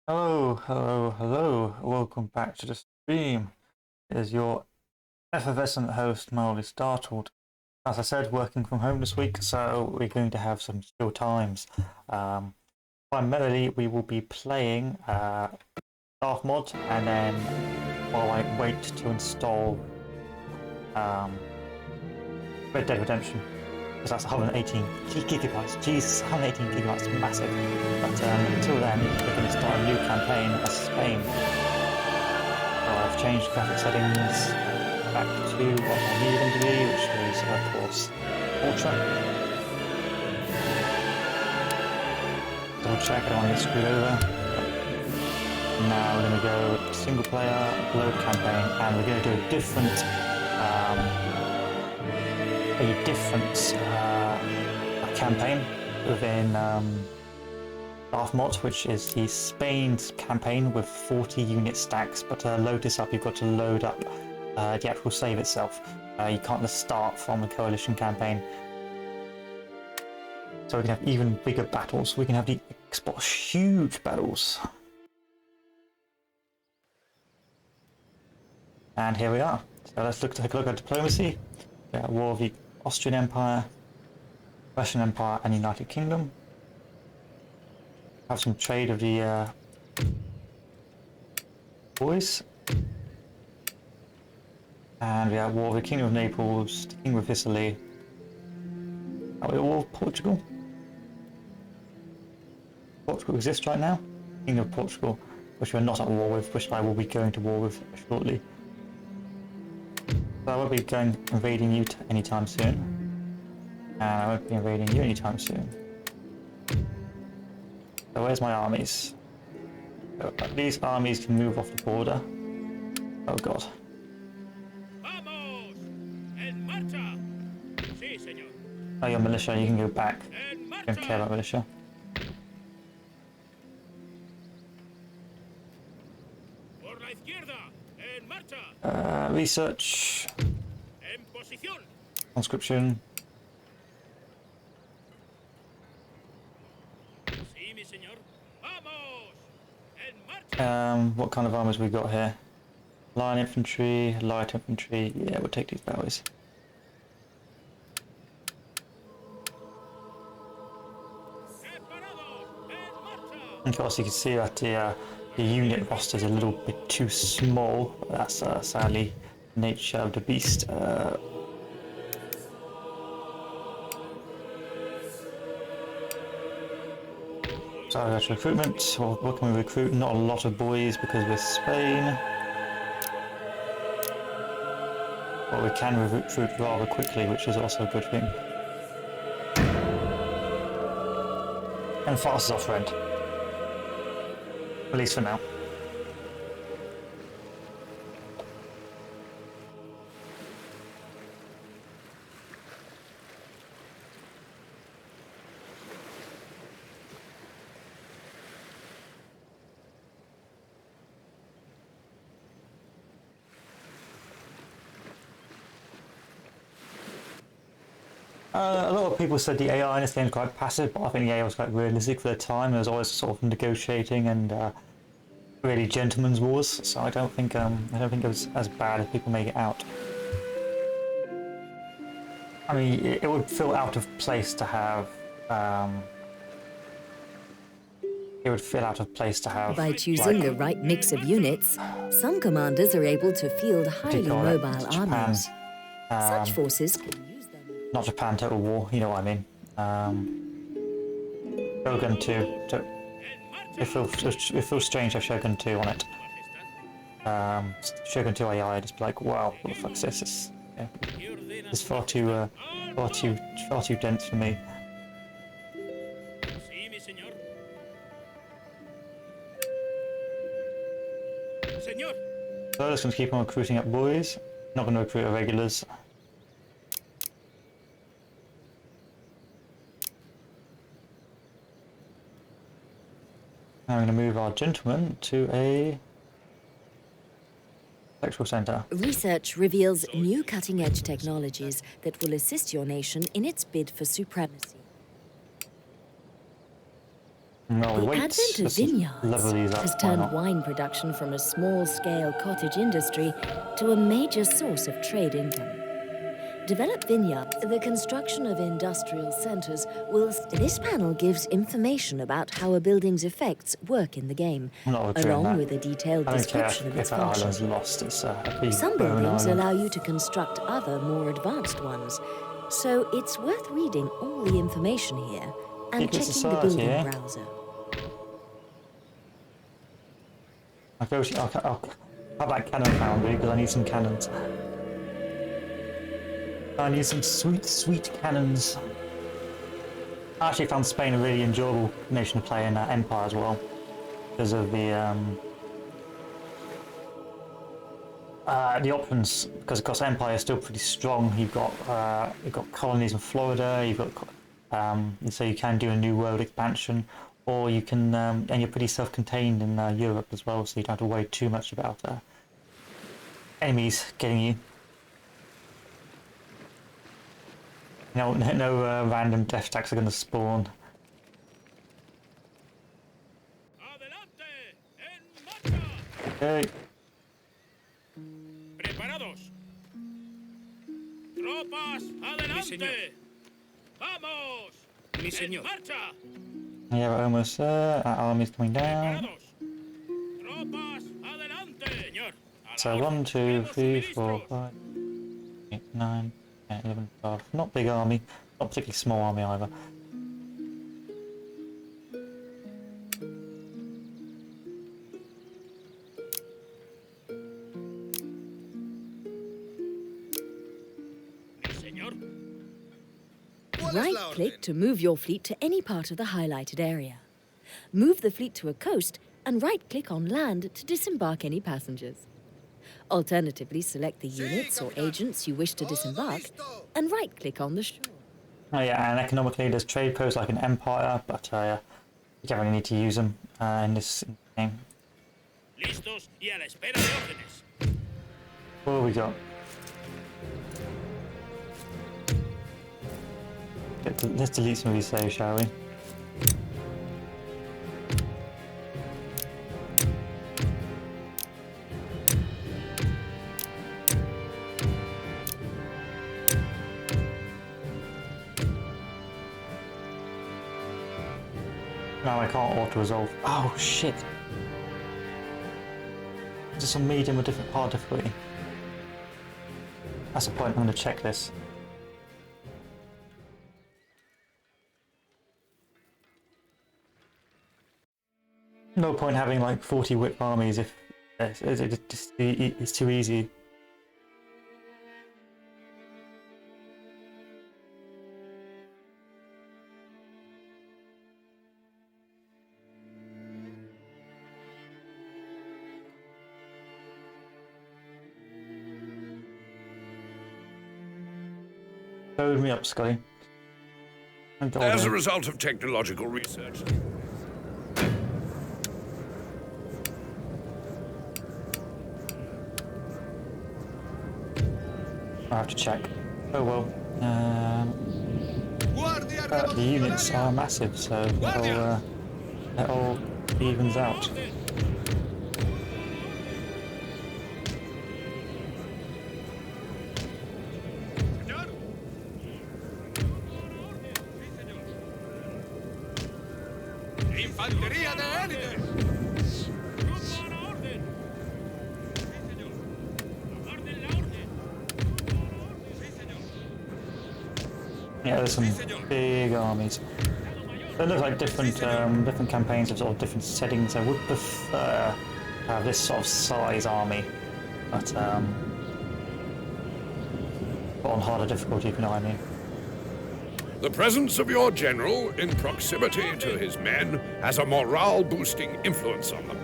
Hello, hello, hello. Welcome back to the stream. It is your effervescent host, mildly startled. As I said, working from home this week, so we're going to have some chill times. Primarily, we will be playing Darthmod, and then while I wait to install Red Dead Redemption, because that's 118 gigabytes. Jesus, 118 gigabytes is massive. But until then, we're going to start a new campaign as Spain. So I've changed graphic settings back to what I needed them to be, which is, of course, Ultra. Double check, I don't want to get screwed over. Now we're going to go single player, load campaign, and we're going to do a different campaign within Darthmod, which is the Spain's campaign with 40 unit stacks. But to load this up, you've got to load up the actual save itself. You can't just start from the coalition campaign. So we can have even bigger battles. We can have the huge battles. And here we are. So let's take a look at diplomacy. War of the Austrian Empire, Russian Empire, and United Kingdom. Have some trade of the boys. And we have War of the Kingdom of Naples, the Kingdom of Sicily. Are we at war with Portugal? Portugal exists right now. Kingdom of Portugal, which we're not at war with, which I will be going to war with shortly. So I won't be invading you anytime soon. And I won't be invading you anytime soon. So where's my armies? So these armies can move off the border. Oh god. Oh, you're militia, you can go back. I don't care about militia. Research. Conscription. What kind of armors we got here? Line infantry, light infantry. Yeah, we'll take these boys. Of course, you can see that the unit roster is a little bit too small. That's sadly nature of the beast. So that's recruitment. Well, what can we recruit? Not a lot of boys because we're Spain. But we can recruit rather quickly, which is also a good thing. And fast is our friend. At least for now. A lot of people said the AI in this game is quite passive, but I think the AI was quite realistic for the time. There was always sort of negotiating and really gentlemen's wars, so I don't think it was as bad as people make it out. I mean, it would feel out of place to have. It would feel out of place to have. By choosing the right mix of units, some commanders are able to field highly mobile armies. Such forces can use them. Not Japan Total War, you know what I mean. Shogun 2. It feels strange to have Shogun 2 on it. Shogun 2 AI, just be like, wow, what the fuck is this? It's far too dense for me. So I'm just going to keep on recruiting up boys. Not going to recruit irregulars. Now I'm going to move our gentlemen to a electoral centre. Research reveals new cutting-edge technologies that will assist your nation in its bid for supremacy. No, The wait. advent of Let's vineyards level these up. has Why turned not? wine production from a small-scale cottage industry to a major source of trade income. Develop vineyards. The construction of industrial centers will... This panel gives information about how a building's effects work in the game, I'm not reviewing along that. with a detailed I don't care description of if its that function. island's lost. It's a big Some bone buildings island. allow you to construct other, more advanced ones, so it's worth reading all the information here and Secret checking the society, building eh? browser. I'll have that cannon foundry because I need some cannons. I need some sweet cannons. I actually found Spain a really enjoyable nation to play in Empire as well, because of the options. Because of course Empire is still pretty strong. You've got colonies in Florida. You've got so you can do a new world expansion, or you can and you're pretty self-contained in Europe as well, so you don't have to worry too much about enemies getting you. No random death stacks are going to spawn. Okay. Preparados. Tropas, adelante. Vamos. Mi señor. Marcha. Yeah, we're almost there. Our army's coming down. Preparados. Tropas, adelante. Señor. So 1, 2, 3, 4, 5, 8, 9, 10, 11, 12. Not big army. Not particularly small army either. Right-click to move your fleet to any part of the highlighted area. Move the fleet to a coast and right-click on land to disembark any passengers. Alternatively, select the units or agents you wish to disembark and right-click on the shore. Oh yeah, and economically there's trade posts like an empire, but you don't really need to use them in this game. Listos y a la espera de órdenes. What have we got? Let's delete some of these saves, shall we? No, I can't auto-resolve. Oh, shit! Is this on medium or different hard difficulty? That's the point, I'm going to check this. No point having like 40 whip armies if it's too easy. Load me up, Scotty. As a result of technological research. I have to check. Oh well. The units are massive, so it all evens out. Infantería de élite. Yeah, there's some big armies. They look like different different campaigns of sort of different settings. I would prefer to have this sort of size army, but on harder difficulty, if you know what I mean. The presence of your general in proximity to his men has a morale-boosting influence on them.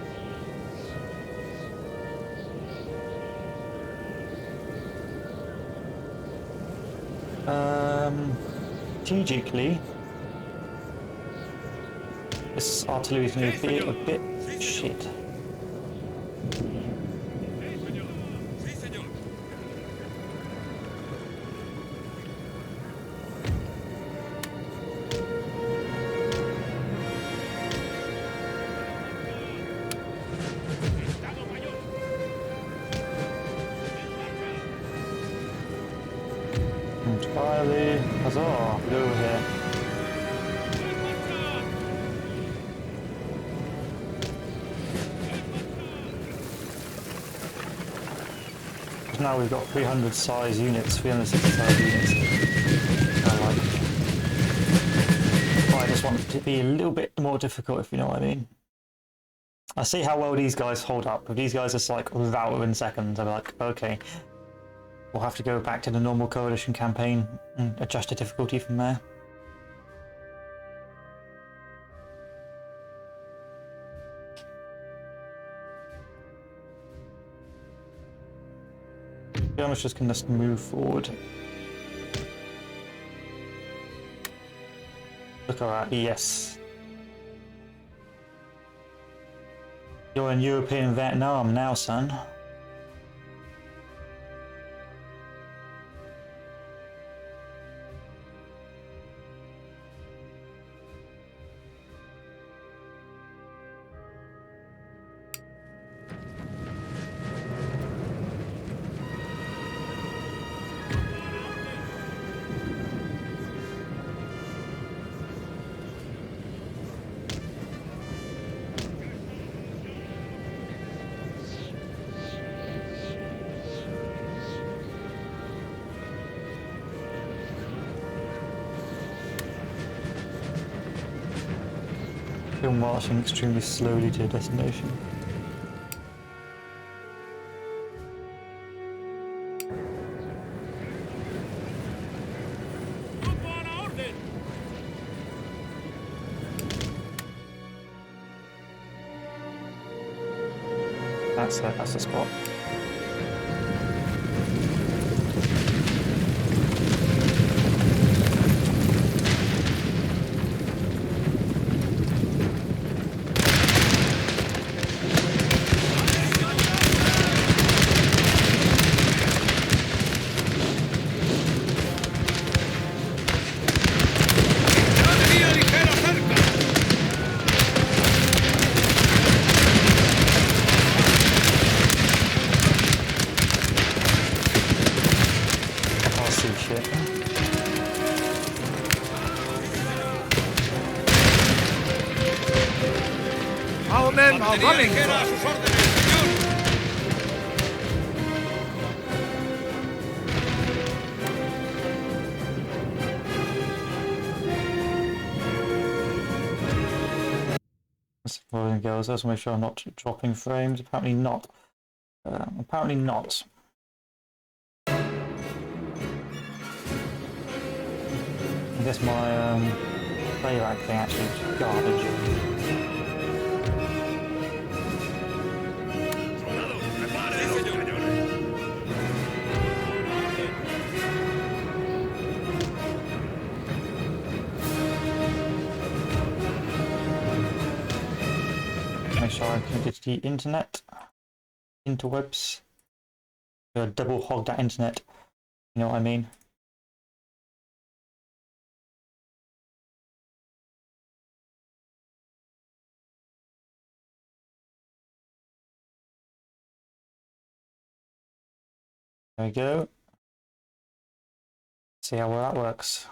Strategically, this artillery is going to be a bit shit. Riley, huzzah, get over here. Now we've got 300 size units, 360 size units. I just want it to be a little bit more difficult, if you know what I mean. I see how well these guys hold up. If these guys just like without within seconds, I'm like, okay, we'll have to go back to the normal coalition campaign and adjust the difficulty from there. Germans just can just move forward. Look at that, yes. You're in European Vietnam now, son. Still marching extremely slowly to a destination. That's the spot. Our men are running! Boys and girls, let's make sure I'm not dropping frames. Apparently not. Apparently not. I guess my playback thing actually is garbage. Make sure I'm connected to the internet, interwebs. Double hog that internet, you know what I mean? There we go. See how well that works.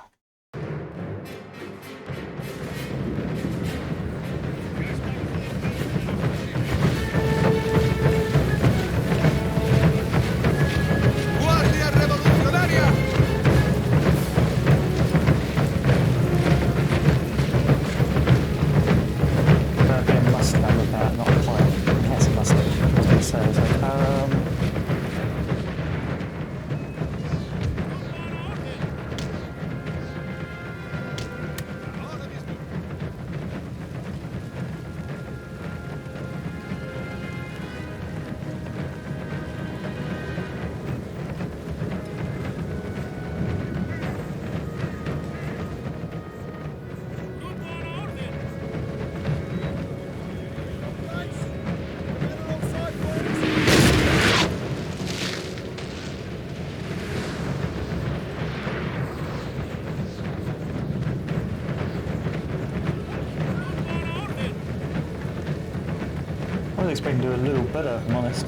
I was expecting to do a little better, if I'm honest.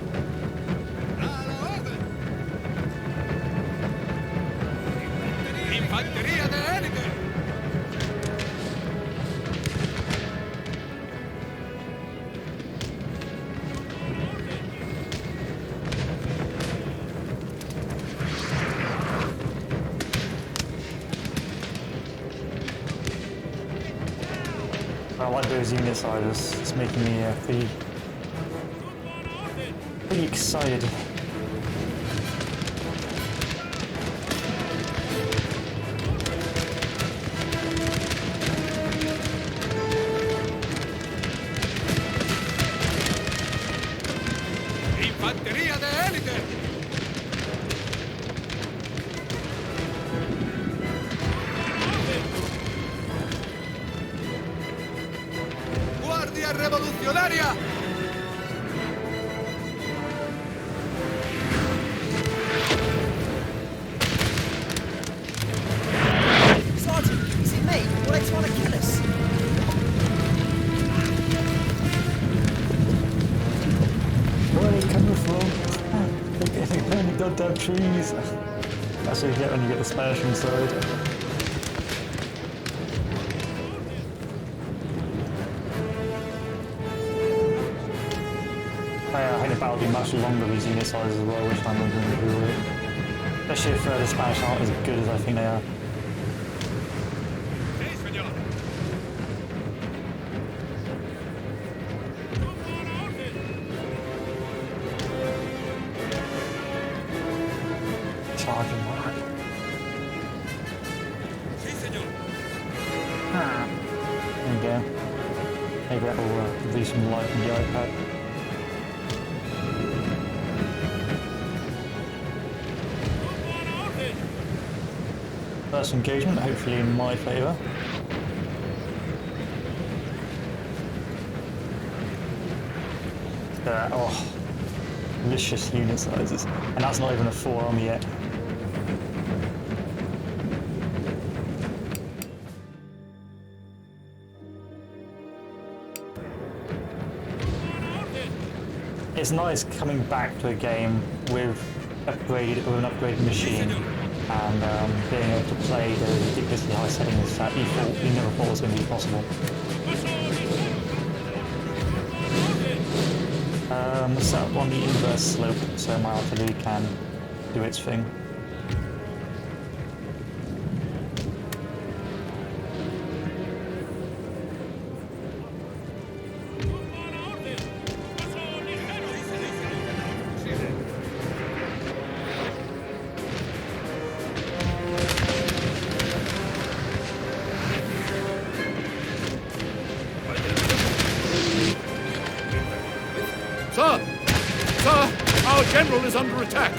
like those unit sizes. It's making me pretty excited. Infantería de élite. Guardia revolucionaria. Sergeant, is it me? Or they trying to kill us? Where are they coming from? They're getting the goddamn trees. That's what you get when you get the Spanish inside. I think the battle will be much longer with these unit sizes as well, which I'm going to do. Especially if the Spanish aren't as good as I think they are. Sí, señor. Charging hard. Sí, señor. There you go. Maybe that will do some light on the iPad. First engagement, hopefully in my favour. Oh, delicious unit sizes. And that's not even a 4 army yet. It's nice coming back to a game with an upgraded machine and being able to play the ridiculously high settings that you never thought was going to be possible. Set up on the inverse slope so my artillery can do its thing. Sir! Sir! Our general is under attack!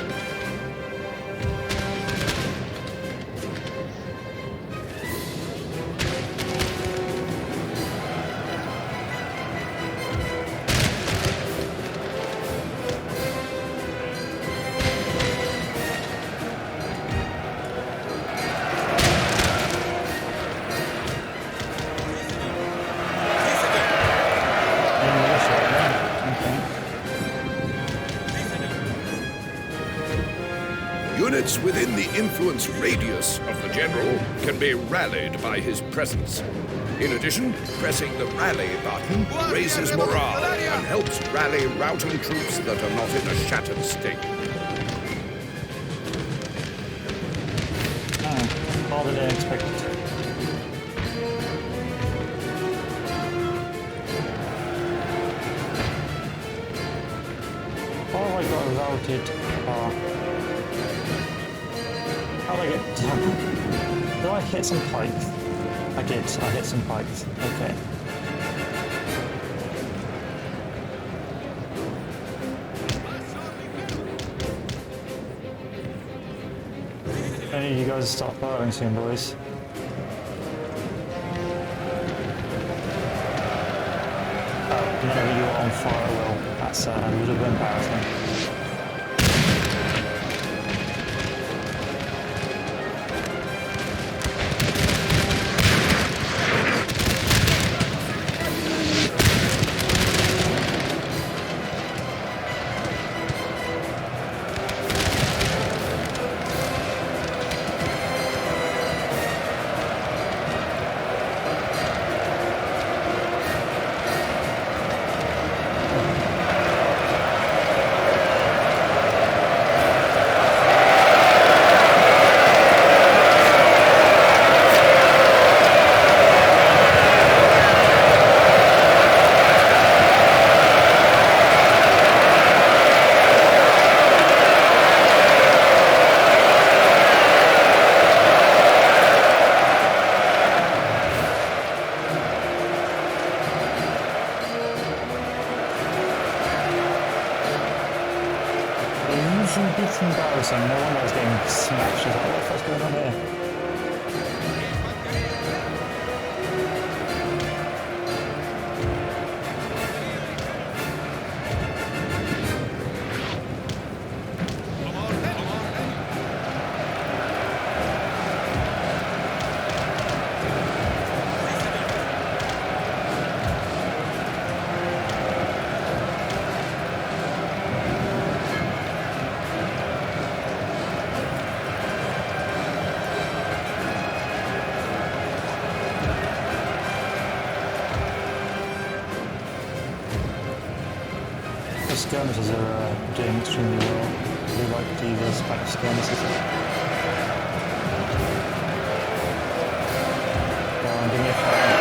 Units within the influence radius of the general can be rallied by his presence. In addition, pressing the rally button raises morale and helps rally routing troops that are not in a shattered state. Harder than expected. Oh, I got routed. How did I get done? Did I hit some pikes? I did, I hit some pikes. Okay. I need you guys to start firing soon, boys. None of you are on fire, well, that's a little bit embarrassing. It's embarrassing. No wonder I was getting smashed. I was like, what the fuck's going on here? The skirmishers are doing extremely well. They like to use those Spanish skirmishers. Go on, give me a fire.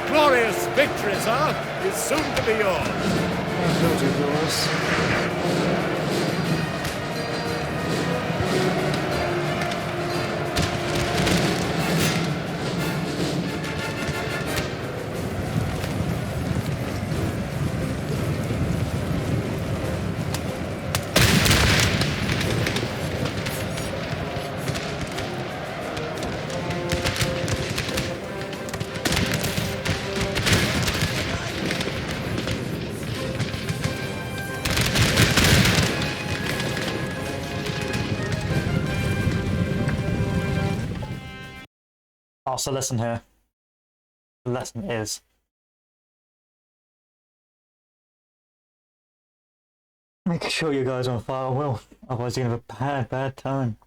Glorious victory, sir, is soon to be yours. Filthy glorious. Oh, so listen here. The lesson is make sure you guys are on fire well, otherwise you're gonna have a bad time.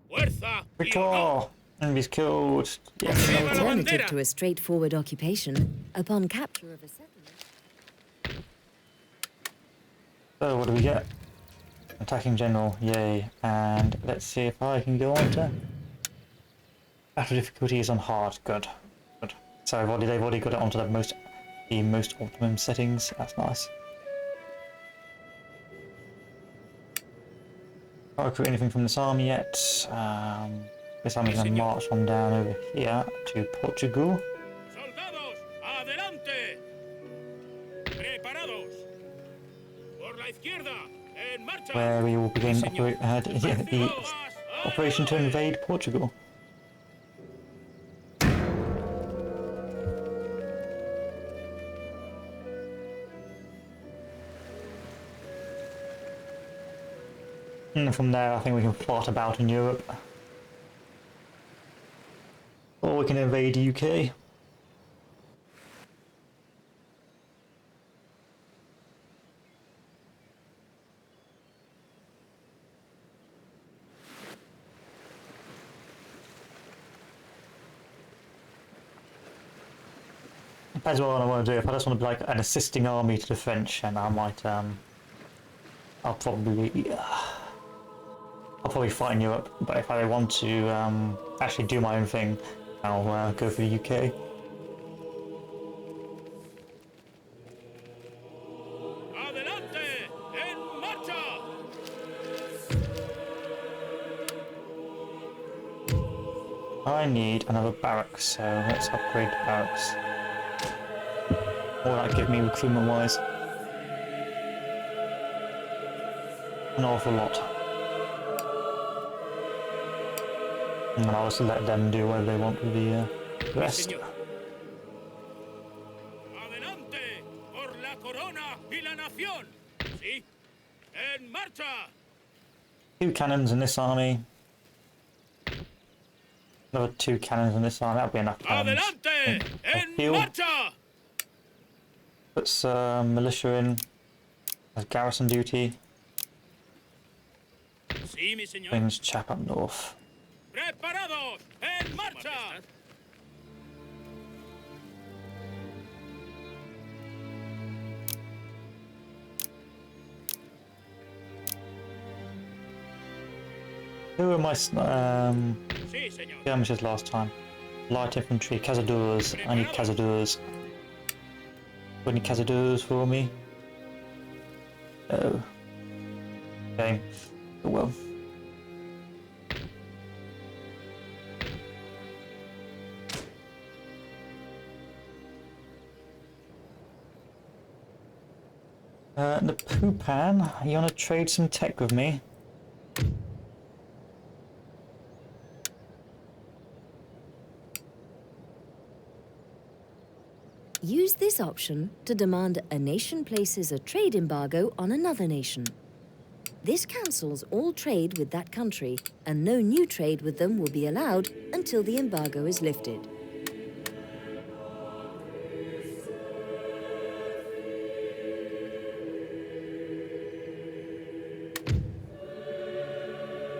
Fuerza y Victor! honor. Enemy's killed. Yes. Viva la Alternative bandera. to a straightforward occupation, upon capture of a settlement. So what do we get? Attacking general, yay. And let's see if I can go on to battle difficulty is on hard, good. Good. So they've already got it onto the most optimum settings, that's nice. Can't recruit anything from this army yet. This army's gonna march on down over here to Portugal. Soldados, adelante. Preparados. Por la izquierda, en marcha. Where we will begin the operation to invade Portugal. And from there I think we can plot about in Europe. Or we can invade the UK. Depends what I want to do. If I just want to be like an assisting army to the French, and I might I'll probably fight in Europe. But if I want to actually do my own thing, I'll go for the UK. Adelante, en marcha. I need another barracks, so let's upgrade the barracks. What will that give me recruitment wise? An awful lot. And then I'll just let them do whatever they want with the rest. Señor. Adelante, por la corona y la nación. Sí, en marcha. 2 cannons in this army. Another 2 cannons in this army, that'll be enough cannons. Adelante. think. En Heal. marcha! Puts militia in as garrison duty. Sí, mi señor. Brings chap up north. ¡Preparados! ¡En marcha! Who am I? Sí, señor. Skirmishes last time. Light infantry, cazadores. I need cazadores. Got any cazadores for me? No. Okay. Oh well. Napoleon, you wanna trade some tech with me? Use this option to demand a nation places a trade embargo on another nation. This cancels all trade with that country, and no new trade with them will be allowed until the embargo is lifted.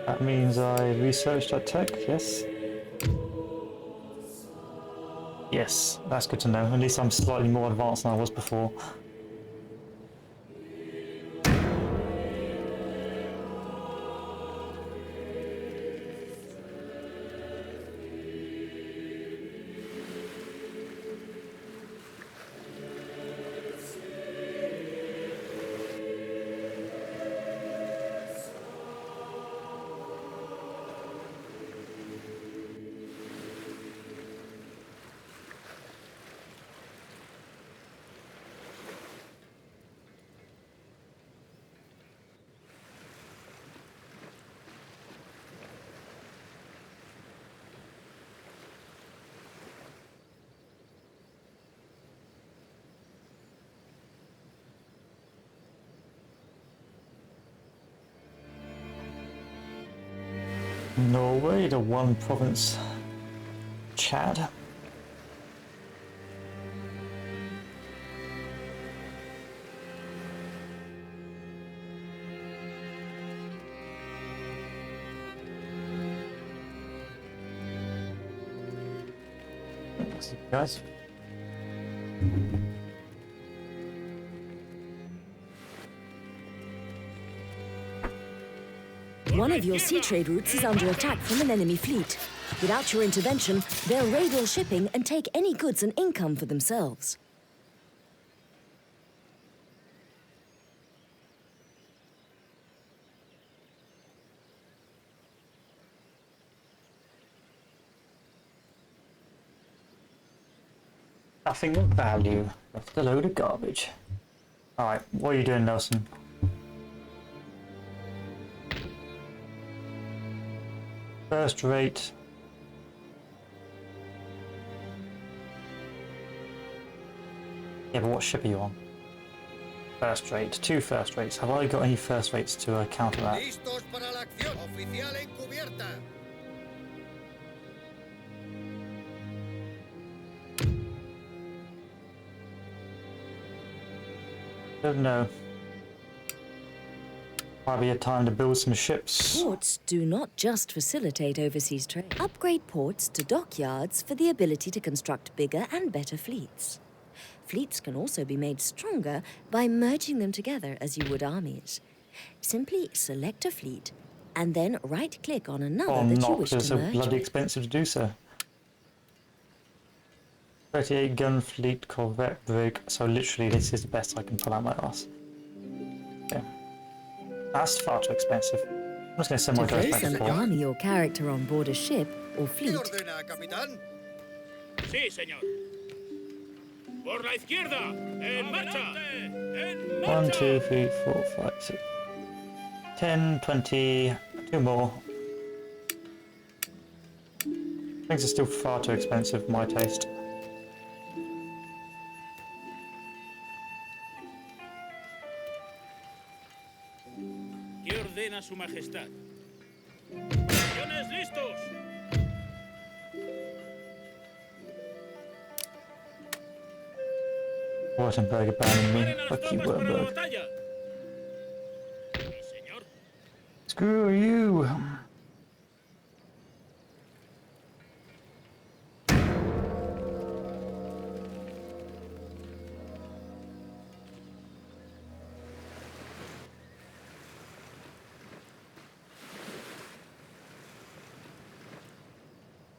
That means I researched that tech, yes? Yes, that's good to know. At least I'm slightly more advanced than I was before. Norway, the one province. Chad. Thanks, guys. One of your sea trade routes is under attack from an enemy fleet. Without your intervention, they'll raid all shipping and take any goods and income for themselves. Nothing of value. Left a load of garbage. Alright, what are you doing, Nelson? First rate. Yeah, but what ship are you on? First rate. 2 first rates. Have I got any first rates to counter that? Listos para la acción. Oficial encubierta. Don't know. Might be a time to build some ships. Ports do not just facilitate overseas trade. Upgrade ports to dockyards for the ability to construct bigger and better fleets. Fleets can also be made stronger by merging them together as you would armies. Simply select a fleet and then right-click on another Or that you not, wish because to it's merge. bloody expensive to do so. 38 gun fleet corvette brig, so literally this is the best I can pull out my ass. Okay. That's far too expensive. I'm just going to send my To guys place back an to port. army or character on board a ship or ¿Qué fleet, ordena, capitán? Sí, señor. Por la izquierda. En marcha. En 1, marcha. 2, 3, 4, 5, 6, 10, 20, 2 more. Things are still far too expensive for my taste. ¿Qué ordena su majestad? ¡Aviones listos! Wurtemberg abandoned me. ¡Preparen a las Fuck you, tropas para la Wurtemberg. batalla! Sí, señor. Screw you.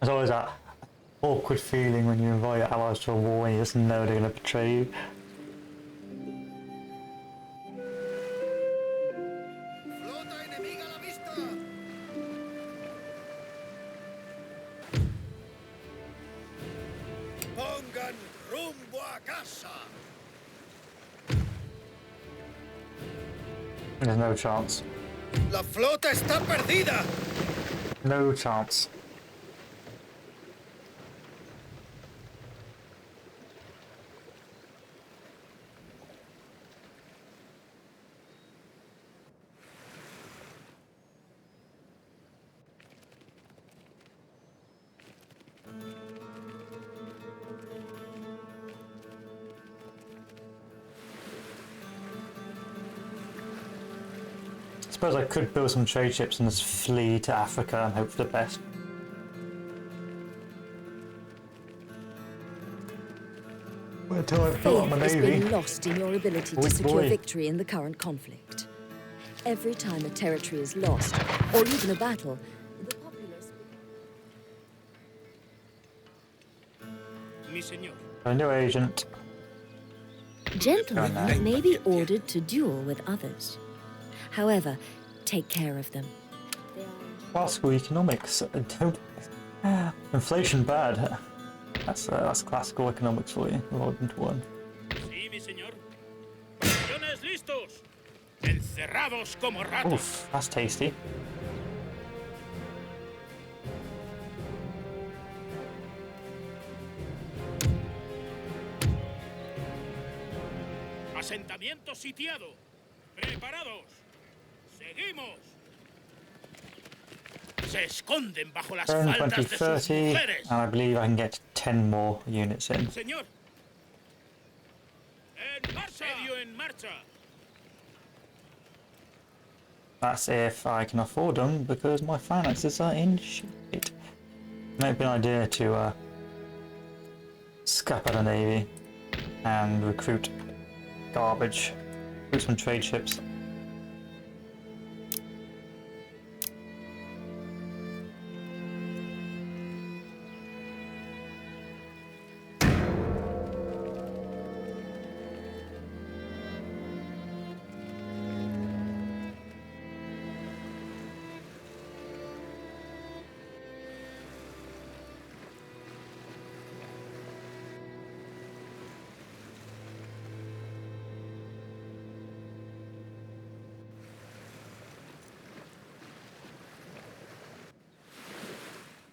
There's always that awkward feeling when you invite your allies to a war and you just know they're going to betray you. Flota enemiga a la vista. Pongan rumbo a casa. There's no chance. La flota está perdida. No chance. I suppose I could build some trade ships and just flee to Africa and hope for the best. Until I've built up Faith my has navy. been lost in your ability to Weak secure boy. victory in the current conflict. Every time a territory is lost, or even a battle, the populace... Mi señor. A new agent. Gentlemen Going may be ordered to duel with others. However, take care of them. Classical economics. Don't. Inflation bad. That's classical economics for you. Rolled into one. Sí, mi señor. ¡Batallones listos! ¡Encerrados como ratas! Oof, that's tasty. ¡Asentamiento sitiado! ¡Preparados! ¡Seguimos! Se esconden bajo las Turn faldas de sus 2030, mujeres. and I believe I can get 10 more units in. Señor. ¡En marcha! ¡Medio en marcha! That's if I can afford them, because my finances are in shit. Might be an idea to scrap out a navy and recruit garbage, recruit some trade ships.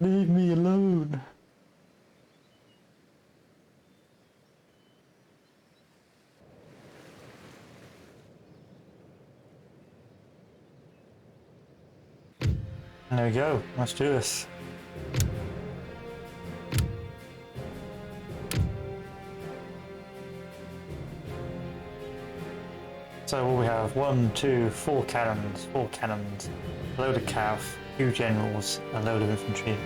Leave me alone. There we go. Let's do this. So what we have 1, 2, 4 cannons, a load of cav, 2 generals, a load of infantry,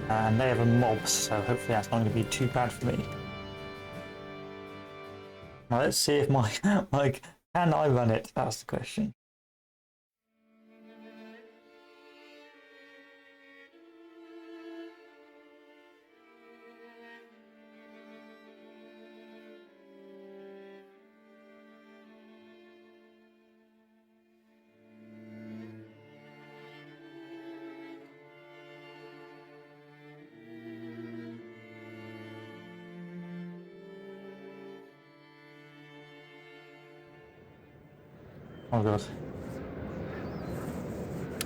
and they have a mobs, so hopefully that's not going to be too bad for me. Now let's see if my, can I run it? That's the question. Oh god.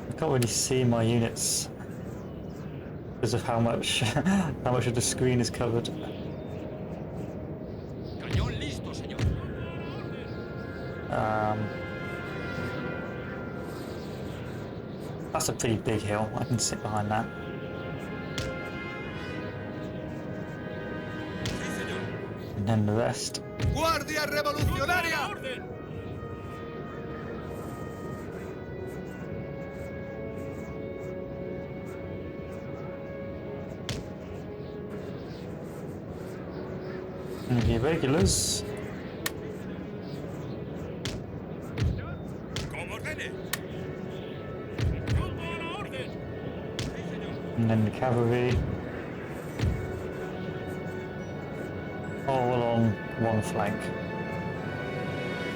I can't really see my units because of how much of the screen is covered. Cañón listo, señor. That's a pretty big hill. I can sit behind that. And then the rest. ¡Guardia revolucionaria! ¡Orden! And the irregulars. ¡Como ordene! ¡Rumbo a la orden! And then the cavalry. All along one flank.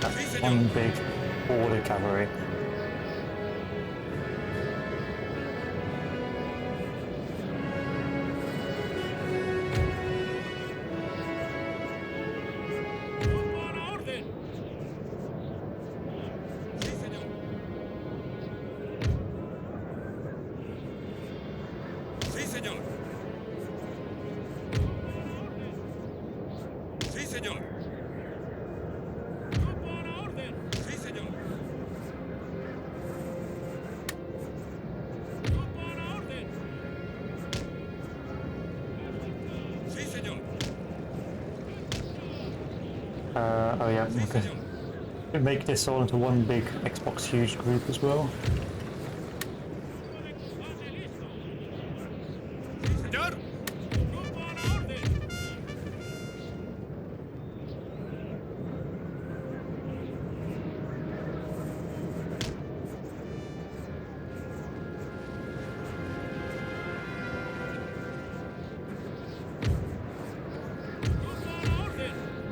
That's one big border cavalry. ¡Rumbo a la orden! Sí, señor. Sí, señor. Sí, señor. ¡Rumbo a la orden! Sí, señor. ¡Rumbo a la orden! Sí, señor. Oh yeah, okay. Make this all into one big Xbox Huge group as well. Señor. ¡Rumbo a la orden!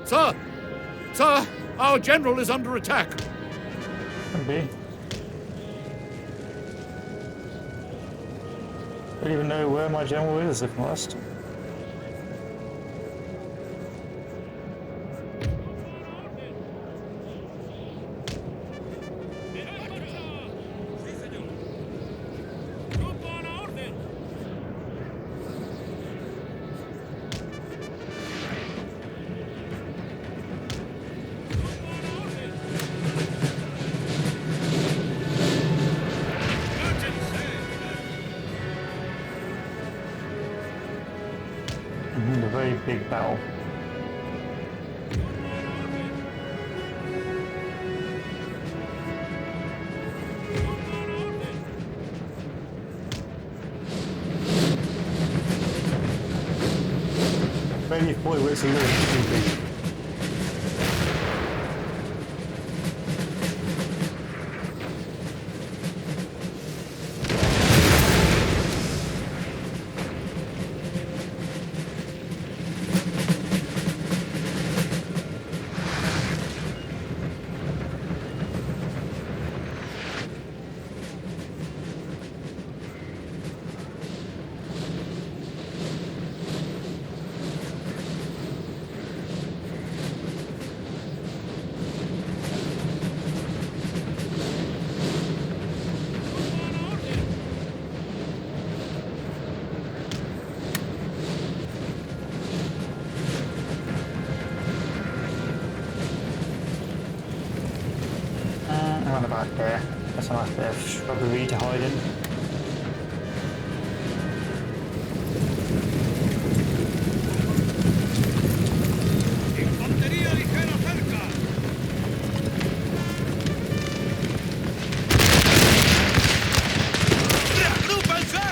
Sir! Sir! Our general is under attack! Could be. Don't even know where my general is, if I'm honest. Sí, señor. ¡Rumbo a la orden! A very big battle. Maybe boy, where's the little too big. Around about there. That's a nice bit of shrubbery to hide in. ¡Infantería ligera cerca! ¡Reagrúpense!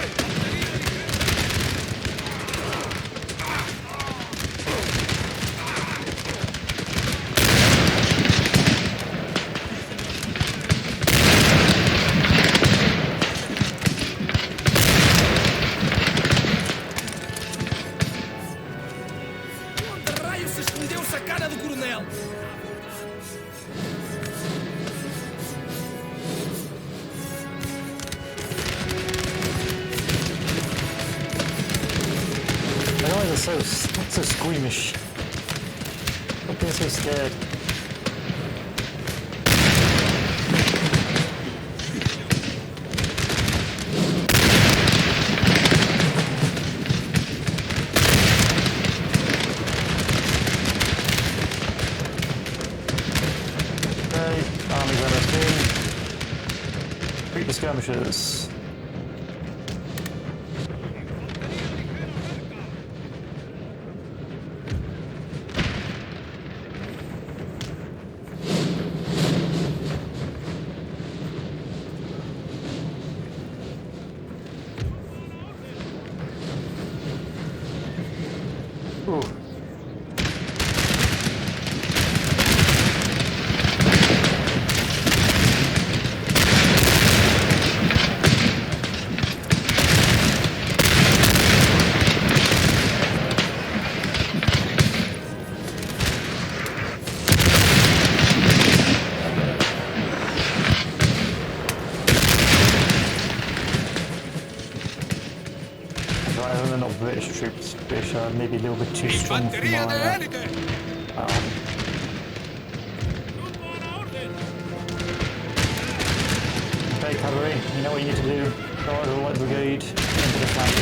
Onde raio se escondeu essa cara do coronel? The guys are so squeamish. Stop being so scared. Okay, army runner in. Treat the skirmishers. Ooh. They're not British troops. British are maybe a little bit too strong for Infantería de my élite. Grupo a la orden. Okay, cavalry, you know what you need to do. Guard the light brigade into the flank.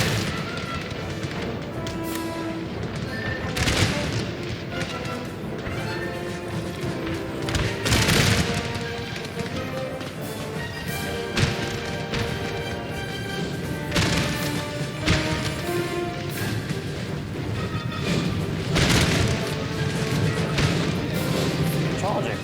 Charging.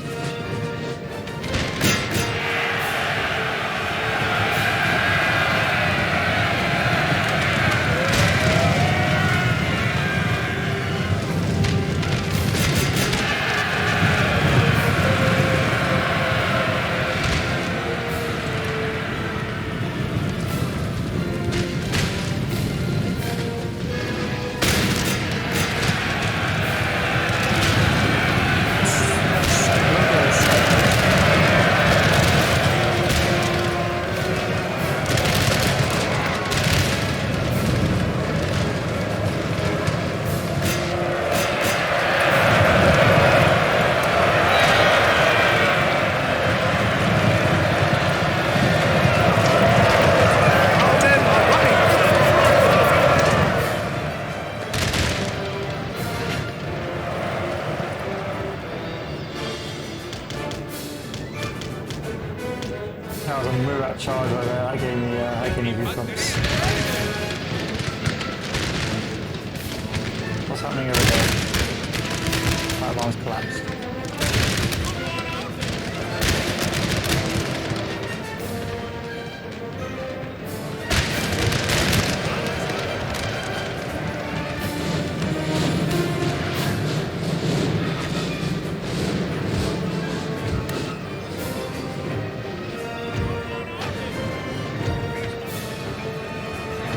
That was a Murat charge right there. That gave me goosebumps. What's happening over there? That line's collapsed.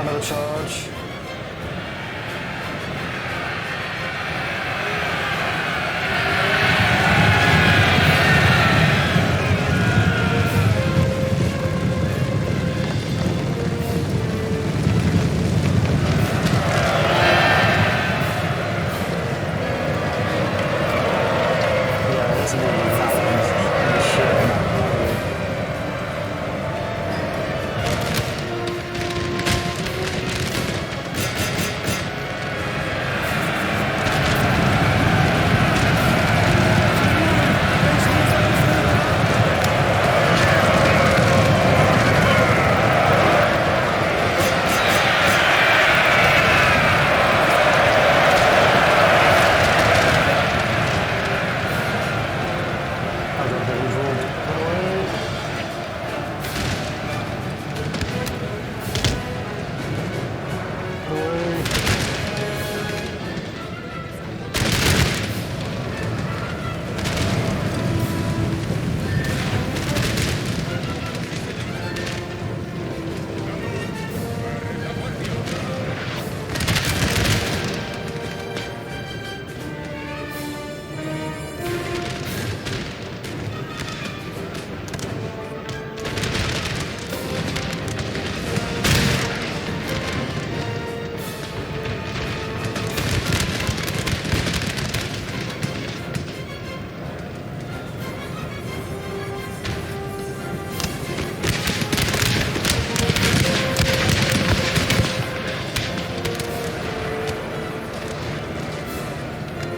Another charge. Yeah, that's really fast. Shit.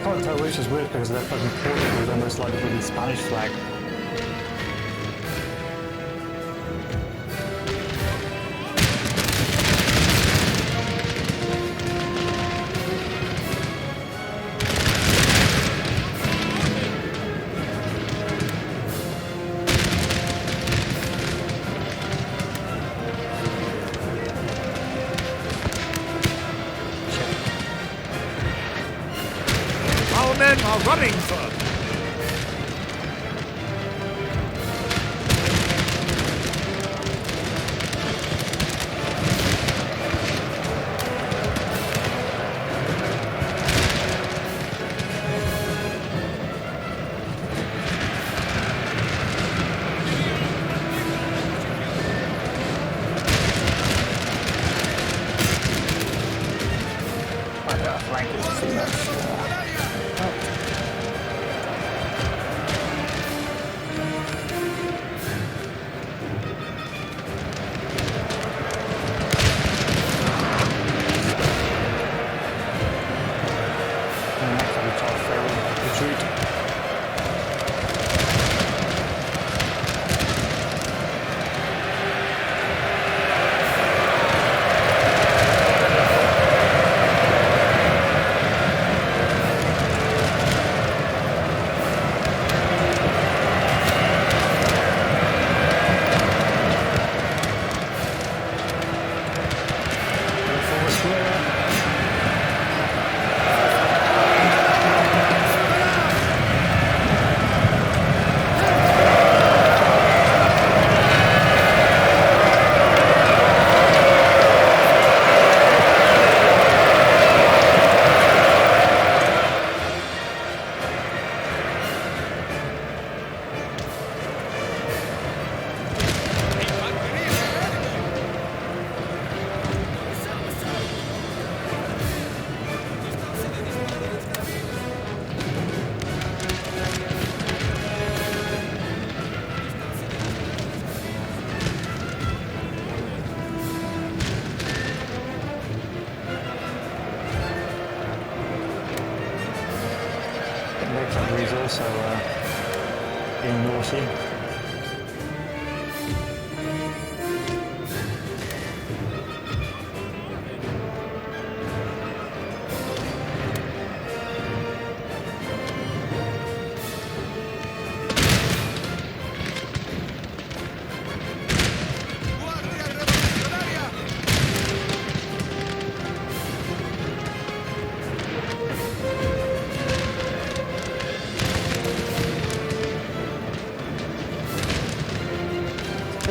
Can't tell which is which because they're fucking Portugal is almost like the bloody Spanish flag. men are running, sir. He's also being naughty.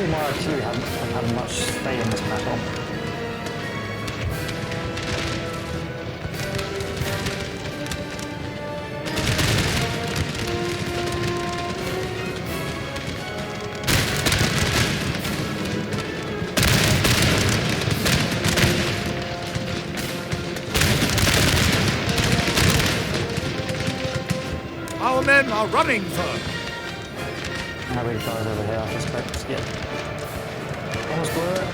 My artillery haven't had much stay in this battle. Our men are running, sir. Now we guys over here, I suspect. Yeah. Almost were.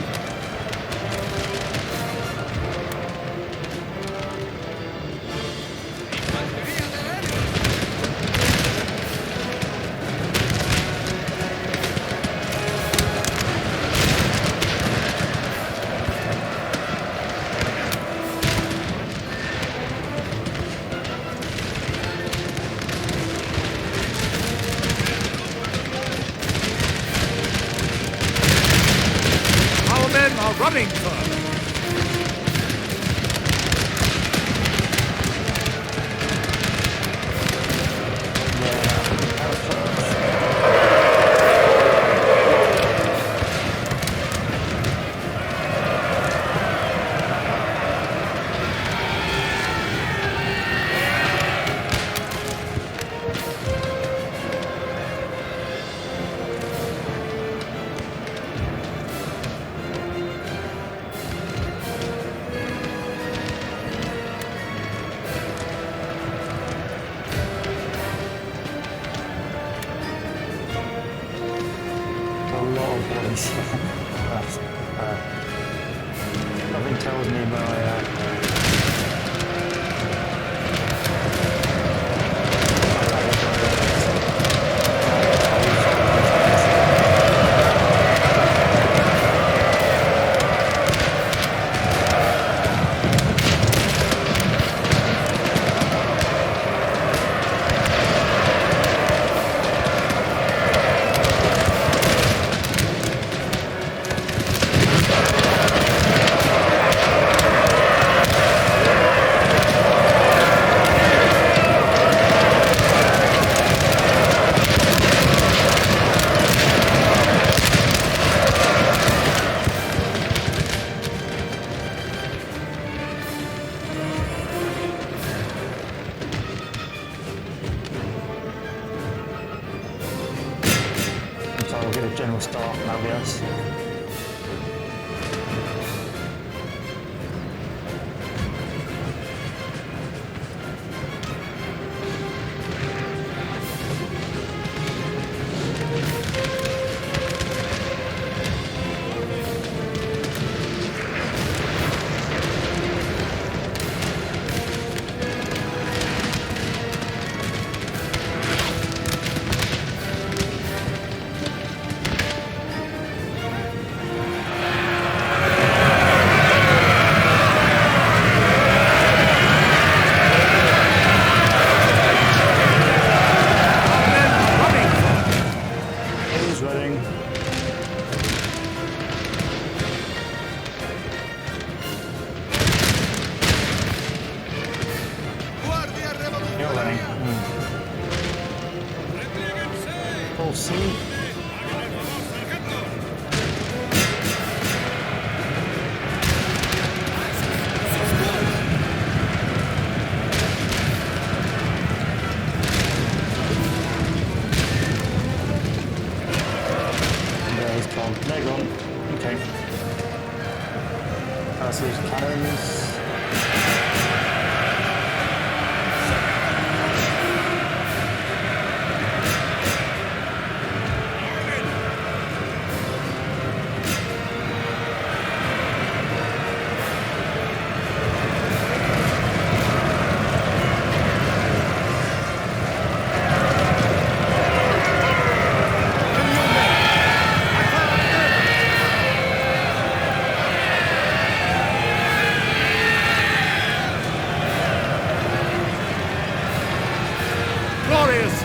Running, sir. Nothing tells me general staff, and that'll be us.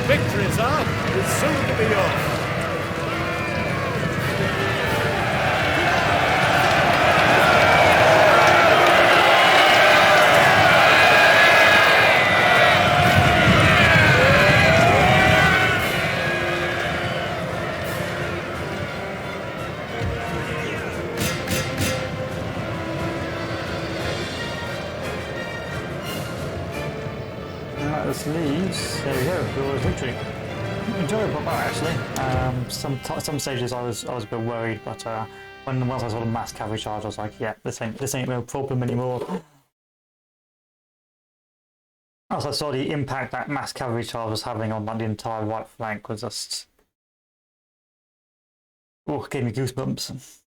Victories are soon to be yours. Leaves. There we go. Glorious victory. Enjoyable battle actually. Some stages I was a bit worried, but once I saw the mass cavalry charge, I was like, yeah, this ain't no problem anymore. As I saw the impact that mass cavalry charge was having on the entire right flank was just, oh, gave me goosebumps.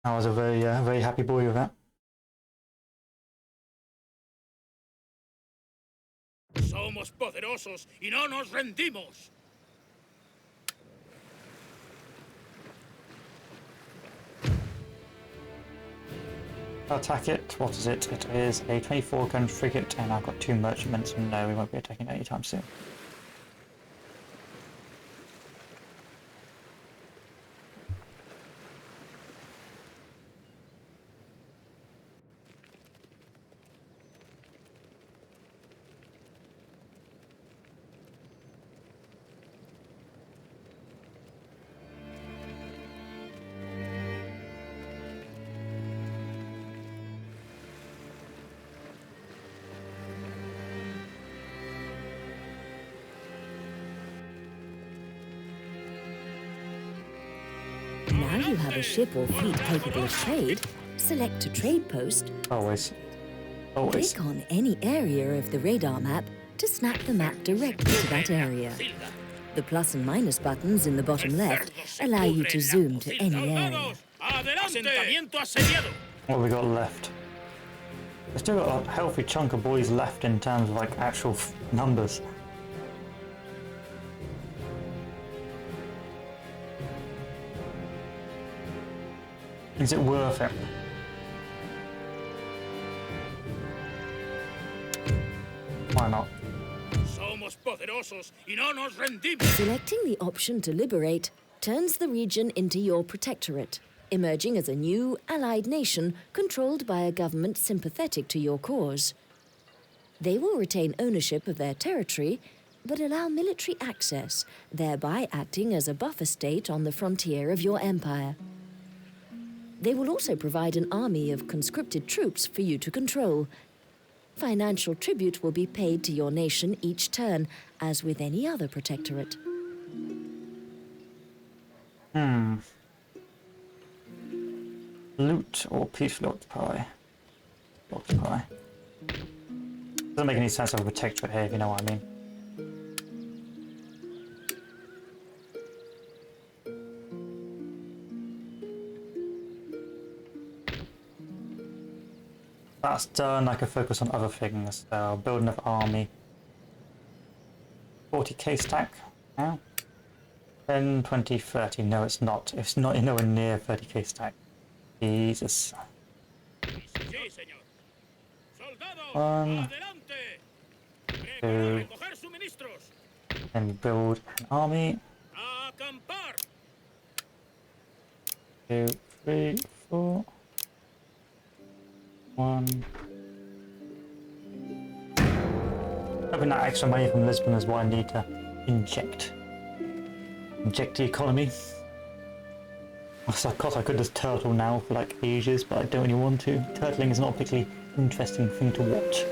I was a very happy boy with that. Somos poderosos y no nos rendimos. Attack it. What is it? It is a 24-gun frigate, and I've got 2 merchantmen, so no, we won't be attacking it anytime soon. Now you have a ship or fleet capable of trade, select a trade post. Always. Click on any area of the radar map to snap the map directly to that area. The plus and minus buttons in the bottom left allow you to zoom to any area. What have we got left? We've still got a healthy chunk of boys left in terms of like actual numbers. Is it worth it? Why not? Selecting the option to liberate turns the region into your protectorate, emerging as a new allied nation controlled by a government sympathetic to your cause. They will retain ownership of their territory, but allow military access, thereby acting as a buffer state on the frontier of your empire. They will also provide an army of conscripted troops for you to control. Financial tribute will be paid to your nation each turn, as with any other protectorate. Loot or peaceful occupy? Occupy. Doesn't make any sense of a protectorate here, if you know what I mean. That's done. I can focus on other things. So build enough army. 40k stack now. 10, 20, 30. No, it's not. It's not nowhere near 30k stack. Jesus. Sí, señor. Soldados, One, adelante. Prepara two, recoger suministros. then build an army. A acampar. 2, 3, 4. 1. Hoping that extra money from Lisbon is what I need to inject the economy. Of course I could just turtle now for like ages, but I don't really want to. Turtling is not a particularly interesting thing to watch.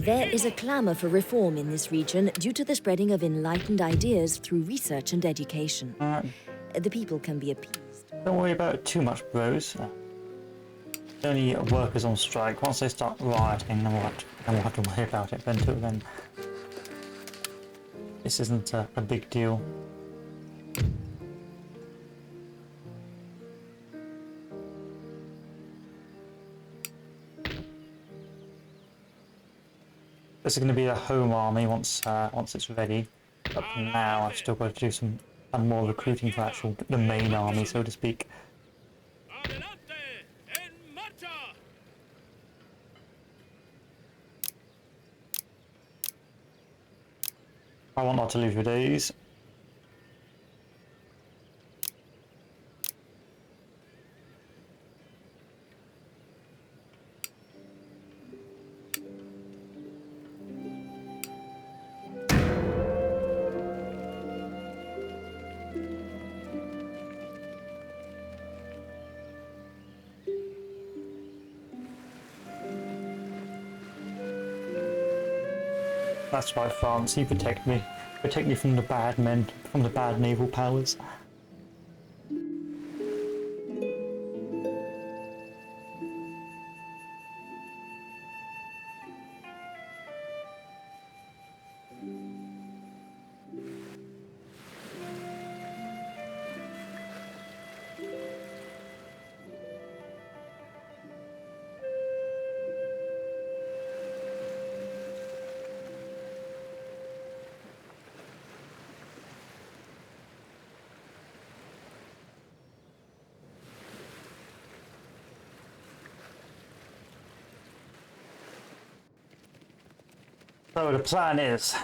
There is a clamour for reform in this region due to the spreading of enlightened ideas through research and education. The people can be appeased. Don't worry about it too much, bros. Only workers on strike. Once they start rioting, then we'll have to worry about it. But until then, this isn't a big deal. This is going to be a home army once it's ready. But for now, I've still got to do some more recruiting for the main army, so to speak. Adelante. En marcha. I want not to lose your days. That's right, France, you protect me. Protect me from the bad men, from the bad naval powers. So the plan is,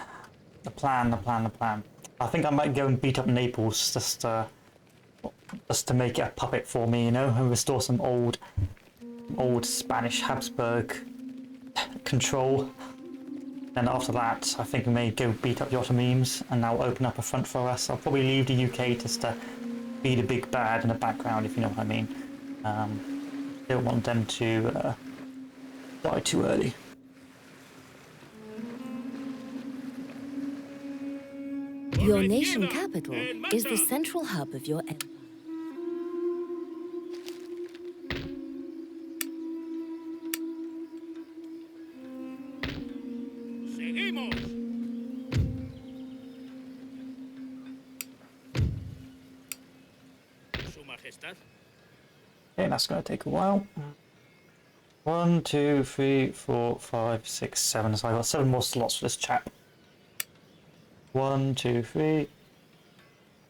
the plan. I think I might go and beat up Naples just to make it a puppet for me, you know, and restore some old Spanish Habsburg control. And after that, I think we may go beat up the Ottomans, and that will open up a front for us. I'll probably leave the UK just to be the big bad in the background, if you know what I mean. Don't want them to die too early. Your nation capital is the central hub of your empire. majestad. Okay, that's going to take a while. 1, 2, 3, 4, 5, 6, 7. So I've got 7 more slots for this chap. 1, 2, 3.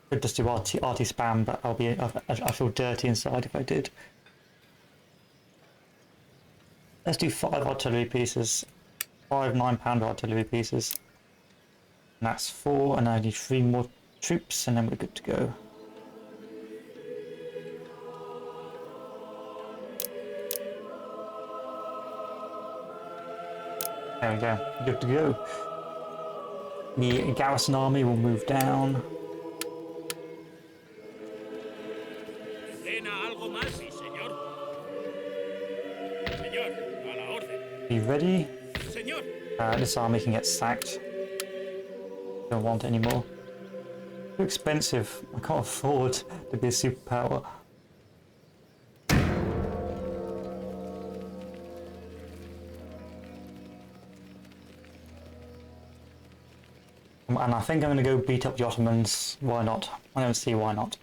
Could just do RT spam, but I feel dirty inside if I did. Let's do 5 artillery pieces. 5 9-pounder artillery pieces. And that's 4, and I need 3 more troops, and then we're good to go. There we go, good to go. The garrison army will move down. ¿Ordena algo más? Sí, señor. Señor, a la orden. Be ready. Señor. This army can get sacked. Don't want any more. Too expensive. I can't afford to be a superpower. And I think I'm going to go beat up the Ottomans. Why not? I don't see why not.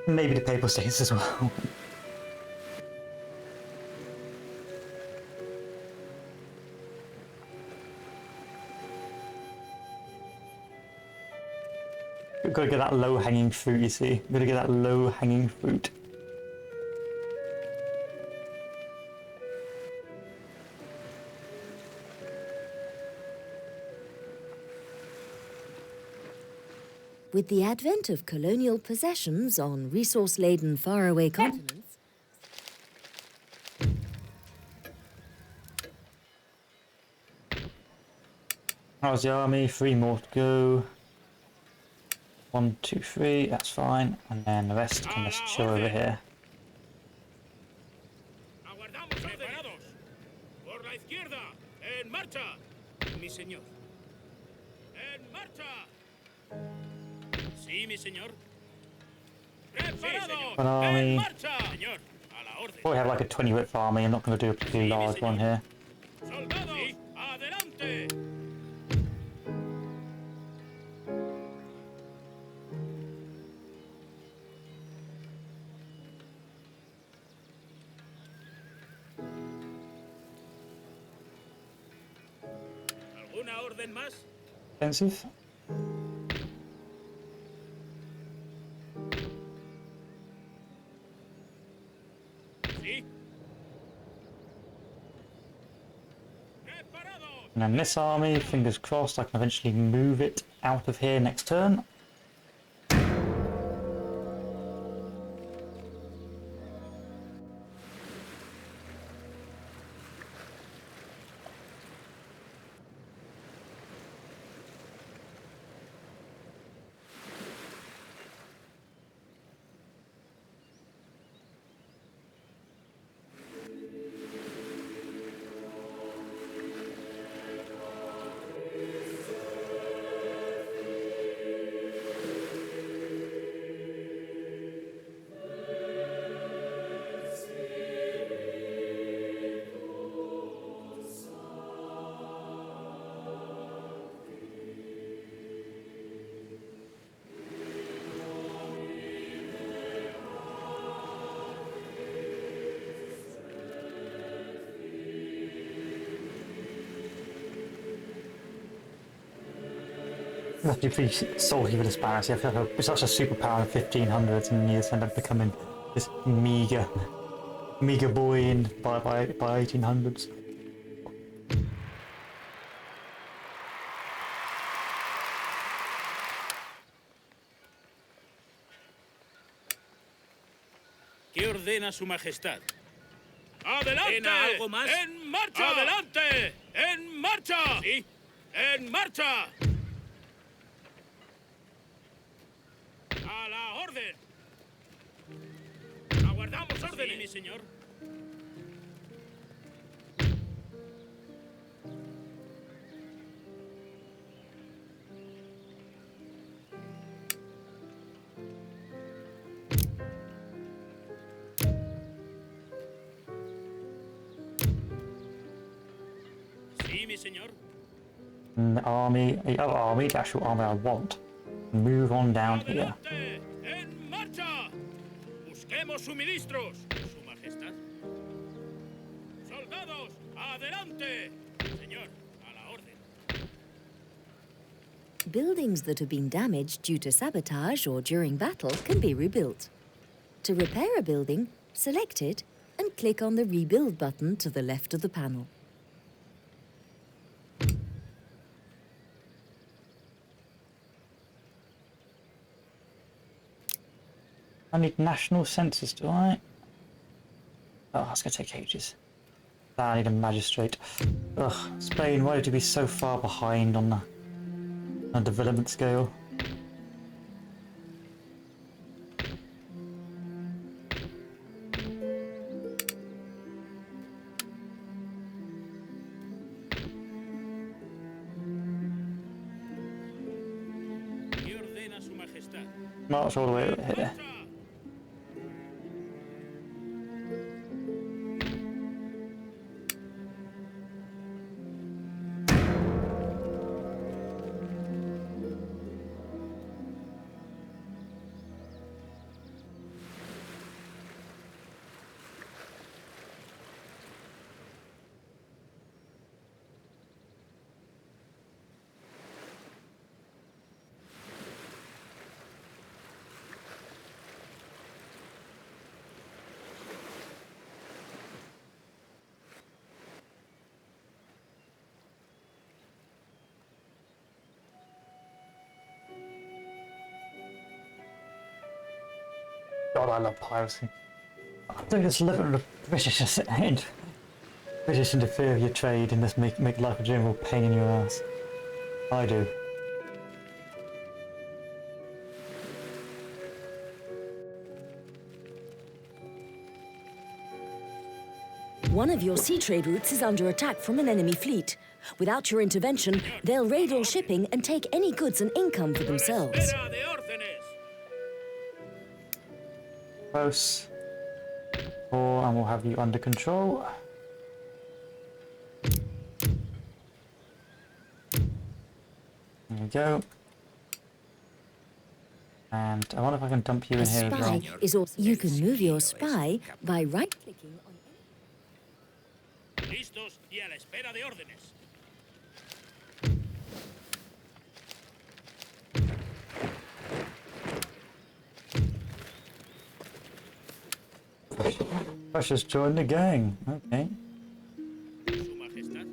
Maybe the Papal States as well. We've got to get that low-hanging fruit, you see. We've got to get that low-hanging fruit. With the advent of colonial possessions on resource-laden faraway continents, How's the army? 3 more to go. 1, 2, 3, that's fine. And then the rest can just chill over here. Aguardamos preparados. Por la izquierda. En marcha. Mi señor. En marcha. Sí, mi señor. Preparado. An army. En marcha. Señor, a la orden. Probably have like a 20-width army. I'm not going to do a particularly large one here. Soldados, sí. Adelante. ¿Alguna orden más? Expensive. Sí. Preparados. And then this army, fingers crossed, I can eventually move it out of here next turn. You have to be pretty salty with the Spanish. You have to have such a superpower in 1500s, and you just end up becoming this meager boy in by 1800s. ¿Qué ordena su majestad? ¡Adelante! ¿Algo más? ¡En marcha! ¡Adelante! ¡En marcha! Sí. ¡En marcha! ¡A la orden! ¡Aguardamos órdenes! Sí, mi señor. Sí, mi señor. And the army, the other army, the actual army I want, move on down here. ¡Adelante! ¡En marcha! ¡Busquemos suministros! Su Majestad. ¡Soldados! ¡Adelante! Señor, a la orden. Buildings that have been damaged due to sabotage or during battle can be rebuilt. To repair a building, select it and click on the Rebuild button to the left of the panel. I need national census, do I? Oh, that's gonna take ages. I need a magistrate. Ugh, Spain, why did you be so far behind on the development scale? ¿Qué ordena su Majestad? March all the way over here. ¡Marcha! God, I love piracy. I think it's living with the British and British interfere with your trade and just make life a general pain in your ass. I do. One of your sea trade routes is under attack from an enemy fleet. Without your intervention, they'll raid all shipping and take any goods and income for themselves. Espera de órdenes. Close. And we'll have you under control. There we go. And I wonder if I can dump you A in here as spy well. is also... You can move your spy by right-clicking on... Listos y a la espera de órdenes. Russia's joined the gang. Okay. Su Majestad.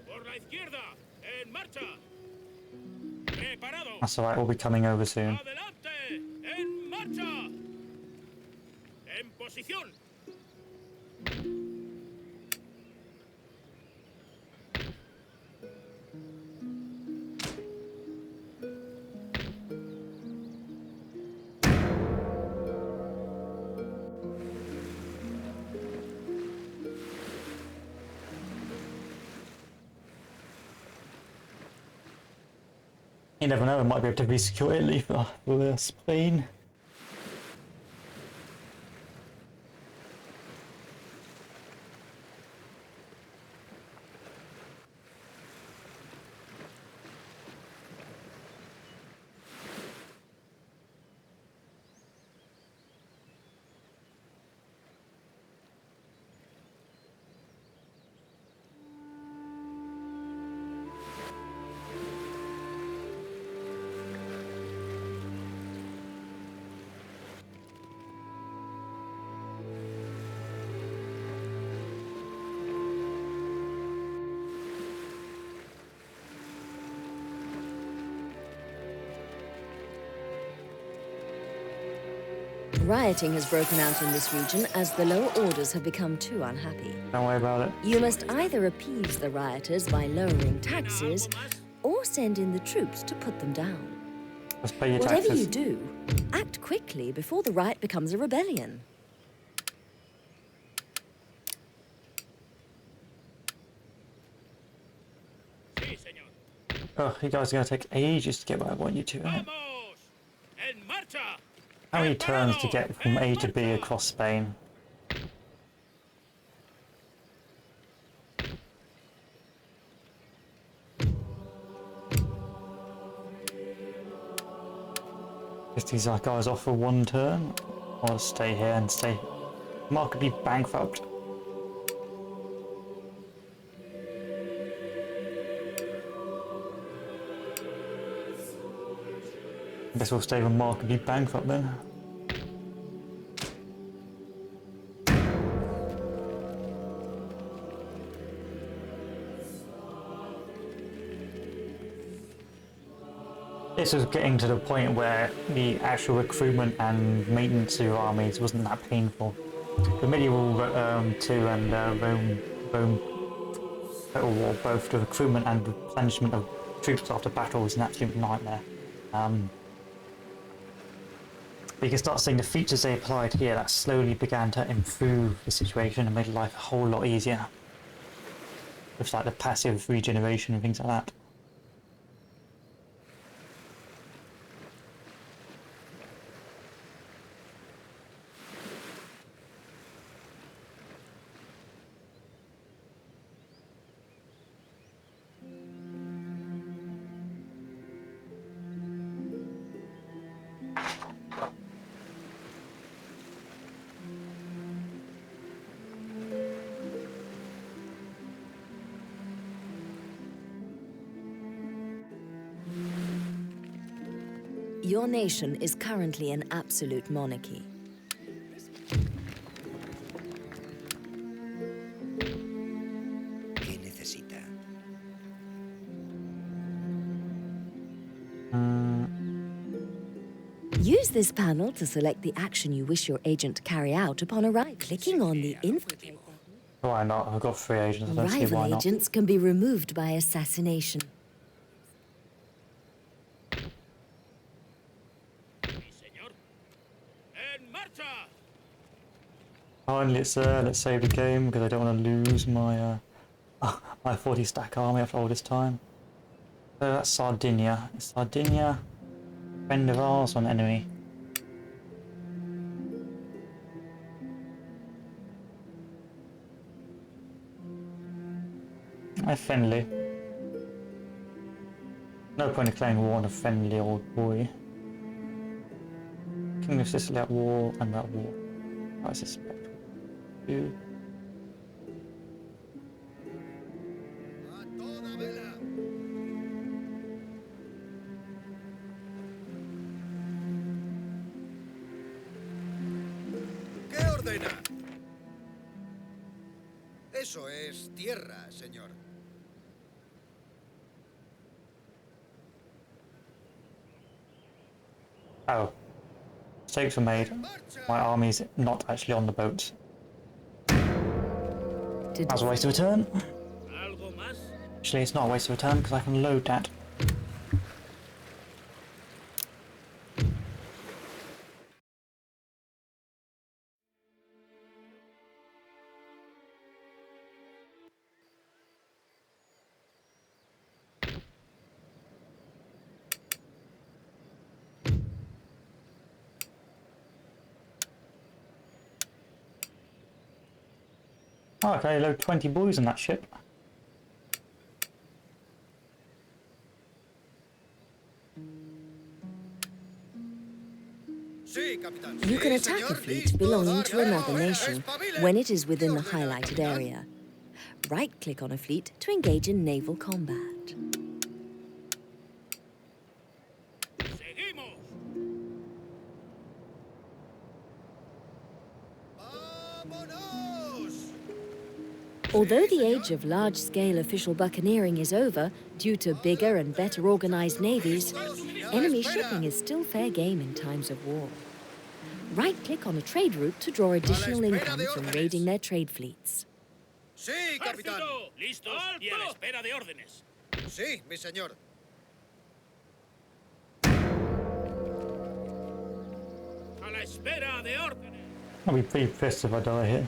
Por la izquierda. En marcha. Preparado. That's alright, we'll be coming over soon. Adelante. En marcha. En posición. You never know, it might be able to resecure Italy for Spain. Rioting has broken out in this region as the lower orders have become too unhappy. Don't worry about it. You must either appease the rioters by lowering taxes or send in the troops to put them down. Just pay your Whatever taxes. you do, act quickly before the riot becomes a rebellion. Sí, señor. Oh, you guys are going to take ages to get where I want you to. Isn't it? Vamos. En marcha. How many turns to Preparados. get from En A to B marcha. across Spain? Guess these guys off for one turn, or stay here and stay markedly bankrupt. I guess we'll stay remarkably bankrupt then. This was getting to the point where the actual recruitment and maintenance of your armies wasn't that painful. The medieval 2 and Rome Total War, both the recruitment and replenishment of troops after battle was an absolute nightmare. But you can start seeing the features they applied here that slowly began to improve the situation and made life a whole lot easier. With like the passive regeneration and things like that. Your nation is currently an absolute monarchy. ¿Qué necesita? Use this panel to select the action you wish your agent to carry out upon arrival. Clicking on the infiltrate button. Why not? I've got 3 agents, I don't see why Rival not. agents can be removed by assassination. Sí, señor. En marcha. Finally, let's save the game because I don't want to lose my my 40 stack army after all this time. So that's Sardinia. Is Sardinia a friend of ours or an enemy? A friendly. No point in declaring war on a friendly old boy. King of Sicily at war and at war. I suspect. You. A toda vela. ¿Qué ordena? Eso es tierra, señor. Oh. Mistakes were made. My army's not actually on the boats. To That was a waste of a turn. ¿Algo más? Actually, it's not a waste of a turn because I can load that. Oh, okay, load 20 boys on that ship. Sí, capitán. You can Sí, attack a señor. fleet Listo, belonging to dar another guerra. nation Espabile. when it is within the ¿Qué ordena, highlighted capitán? area. Right-click on a fleet to engage in naval combat. Seguimos. ¡Vámonos! Although the age of large-scale official buccaneering is over due to bigger and better organized navies, enemy shipping is still fair game in times of war. Right-click on a trade route to draw additional income from raiding their trade fleets. Sí, capitán. ¡Ejército! ¡Listos y a la espera de órdenes! Sí, mi señor. la espera de órdenes. I'll be pretty pissed if I die here.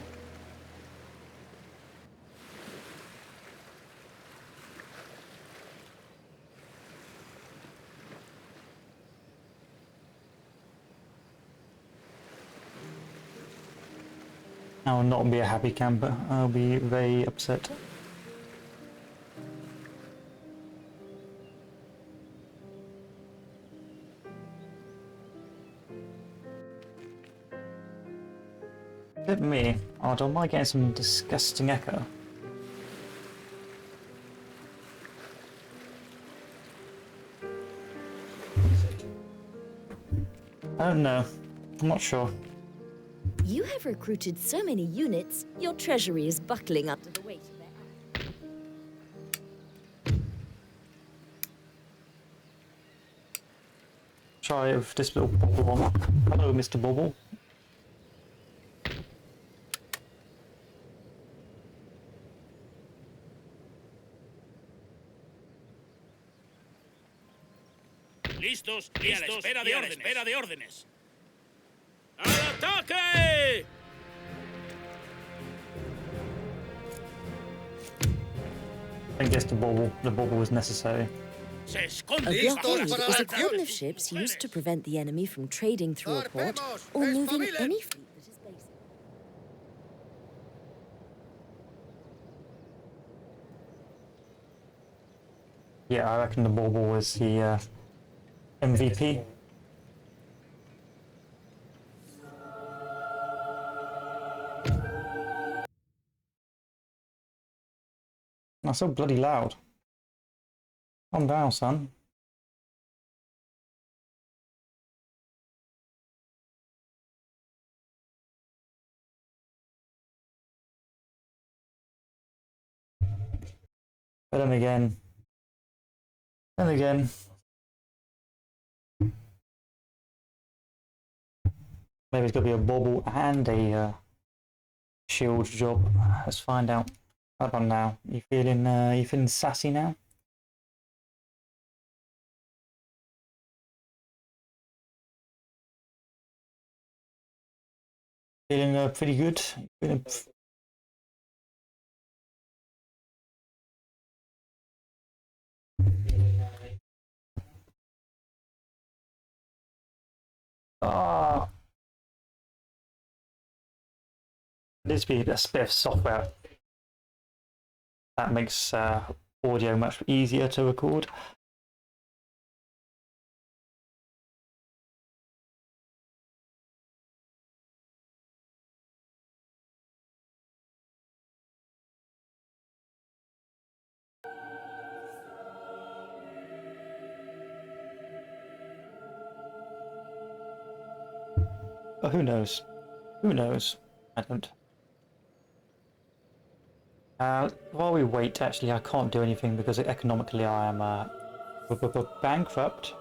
I will not be a happy camper. I'll be very upset. Is it me? Or am I getting some disgusting echo? I don't know. I'm not sure. You have recruited so many units, your treasury is buckling under the weight of their... Try with this little bubble on. Hello, Mr. Bubble. Listos y a la espera de órdenes. ¡Al ataque! I guess the bubble was necessary. Se A esconde. blockade is a cordon of ships used to prevent the enemy from trading through a port or moving any fleet that is based. Yeah, I reckon the bubble was the MVP. That's so bloody loud. Calm down, son. But then again, maybe it's gonna be a bubble and a shield job. Let's find out. How about now? You feeling sassy now? Feeling pretty good? Feeling ah, there's a bit of software that makes audio much easier to record. But who knows? Who knows? I don't. While we wait, actually, I can't do anything because economically I am bankrupt.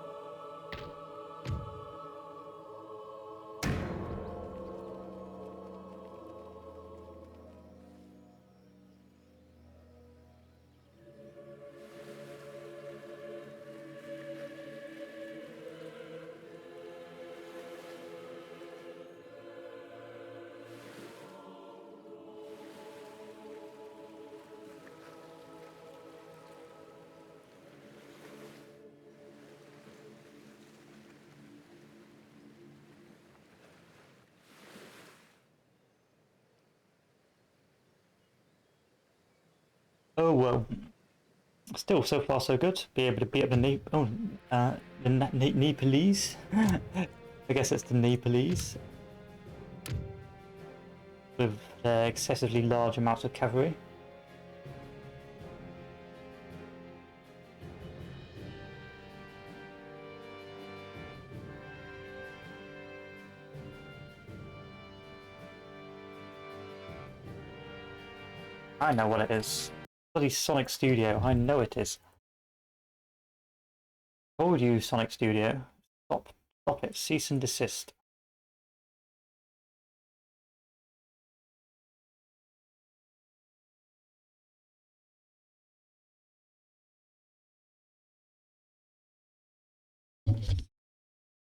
Oh well. Still, so far so good. Be able to beat up the Nepalese. I guess it's the Nepalese with excessively large amounts of cavalry. I know what it is. Bloody Sonic Studio, I know it is. Told you, Sonic Studio. Stop it, cease and desist.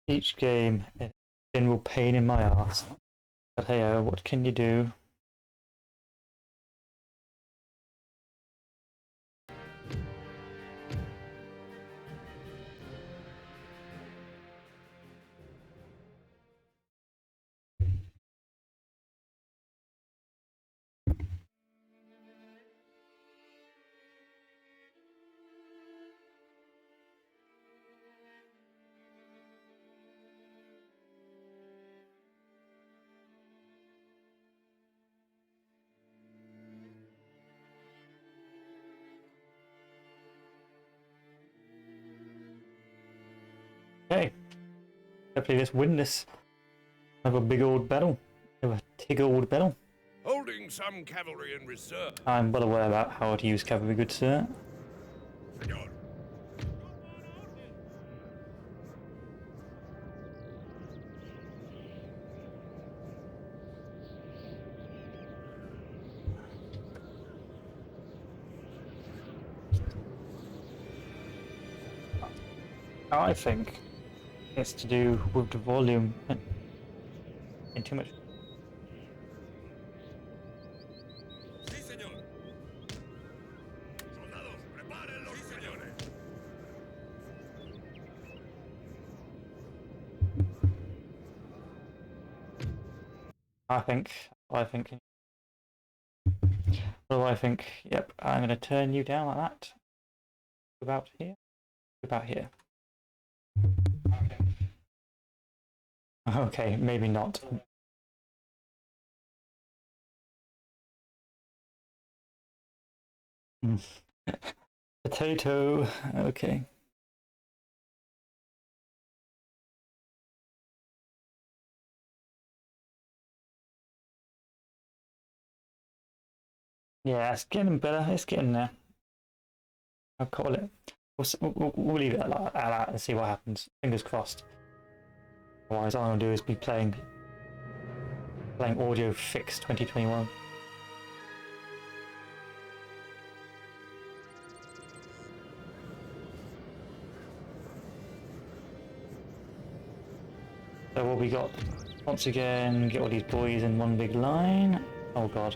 Each game is general pain in my ass. But hey, what can you do? Okay. Hopefully let's win this. Have a big old battle. Have a big old battle. Holding some cavalry in reserve. I'm well aware about how to use cavalry, good sir. Senor. I think it's to do with the volume and too much. Sí, señor. Soldados, preparen los cañones. I think. What do I think? Yep, I'm going to turn you down like that. About here. About here. Okay, maybe not. Potato. Okay. Yeah, it's getting better. It's getting there. I'll call it. We'll leave it at that and see what happens. Fingers crossed. Otherwise, all I'm gonna do is be playing Audio Fix 2021. So what we got? Once again, get all these boys in one big line. Oh god.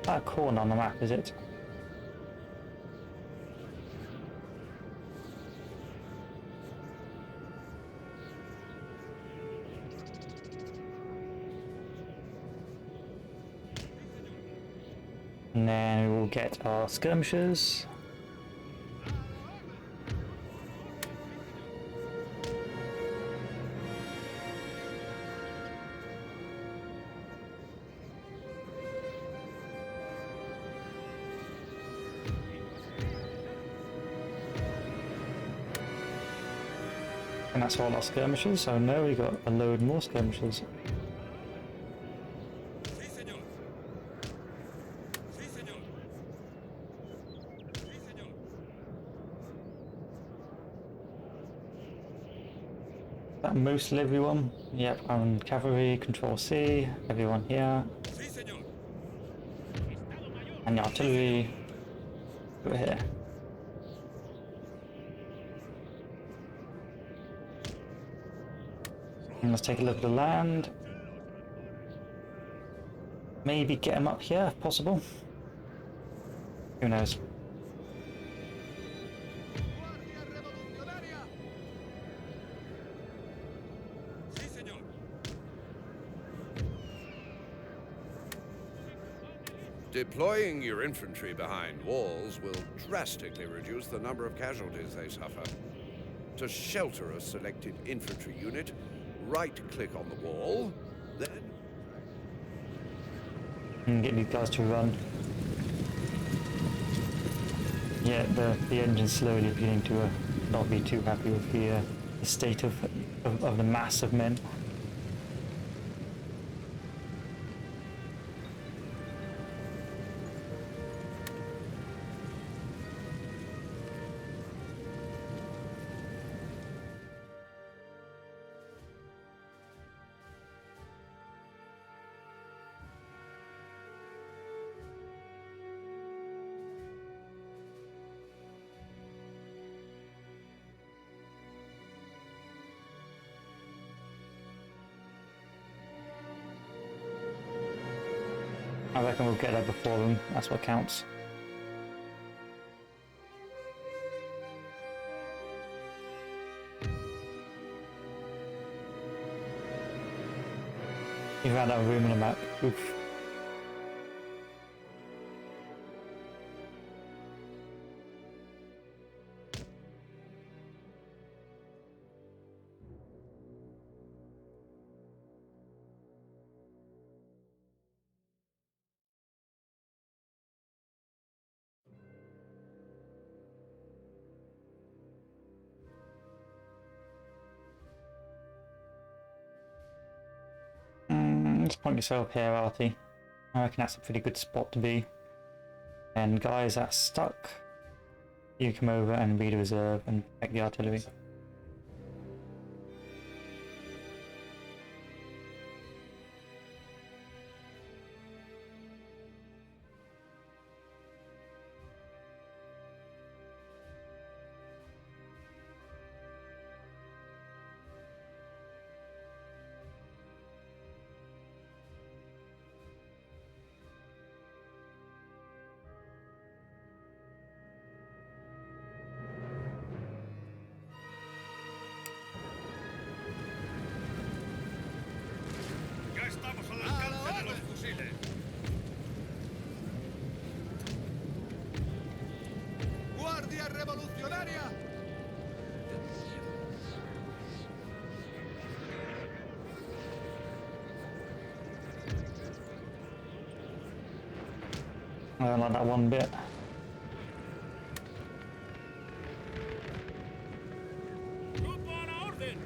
That corner on the map, is it? And then we will get our skirmishers. And that's all our skirmishers, so now we got a load more skirmishers. Sí, señor. Sí, señor. Sí, señor. That mostly everyone. Yep, and cavalry, control C, everyone here. Sí, señor. And the artillery over here. And let's take a look at the land. Maybe get them up here if possible. Who knows? Sí, señor. Deploying your infantry behind walls will drastically reduce the number of casualties they suffer. To shelter a selected infantry unit, right-click on the wall, then... And get these guys to run. Yeah, the engine's slowly beginning to not be too happy with the state of the mass of men. I reckon we'll get there before them. That's what counts. You ran out of room on the map. Oof. Just point yourself here, Artie. I reckon that's a pretty good spot to be. And guys that's stuck, you come over and be the reserve and protect the artillery. Estamos al alcance de los fusiles. ¡Guardia revolucionaria! I don't like that one bit. Grupo a la orden.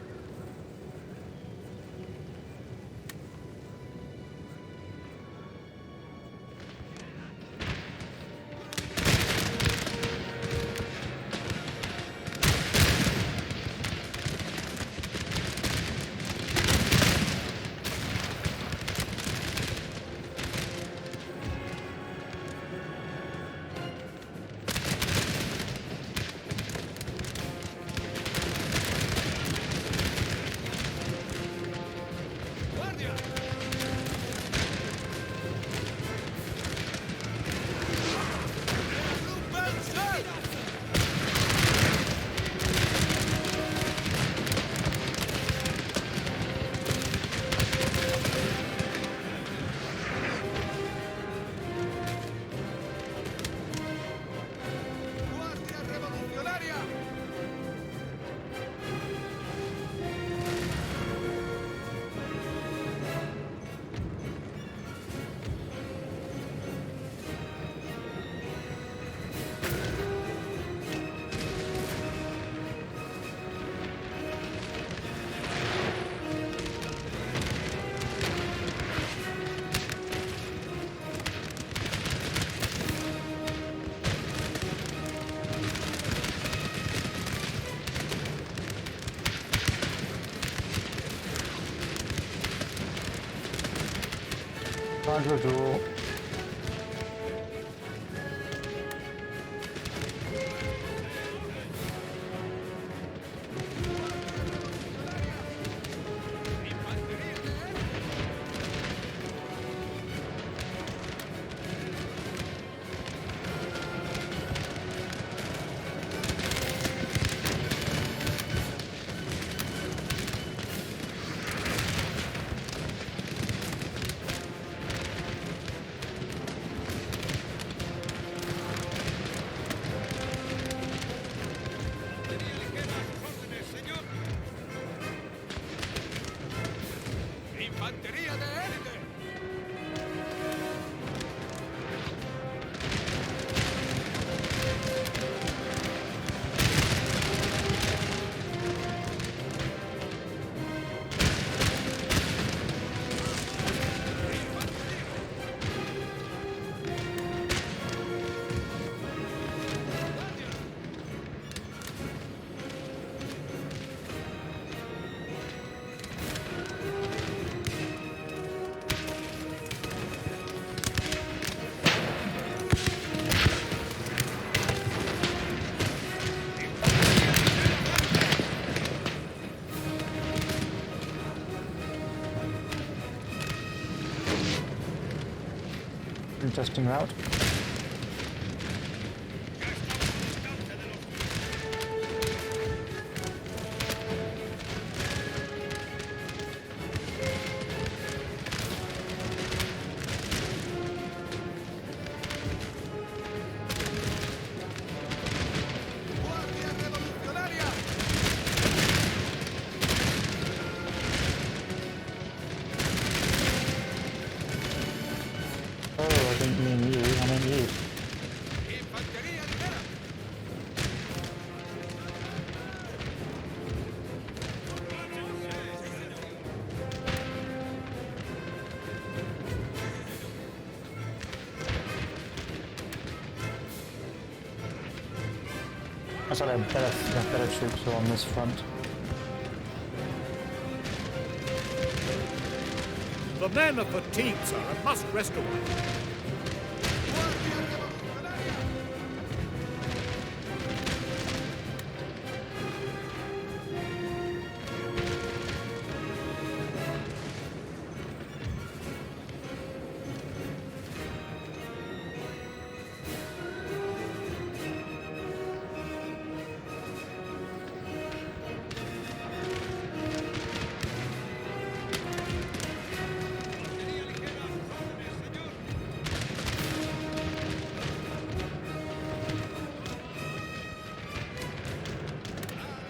Roger, duel. testing route. Oh, I didn't mean you, I meant you. I thought better troops are on this front. The men are fatigued, sir, and must rest a while.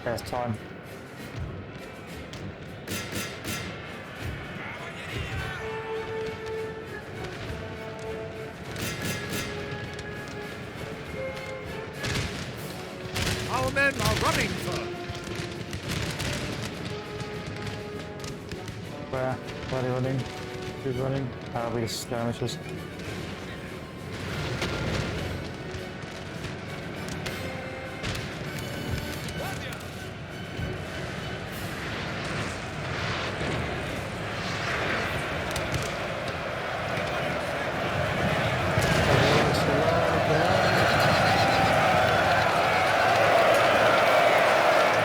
There's time. Our men are running, sir. Where are they running? Who's running? We just skirmishers.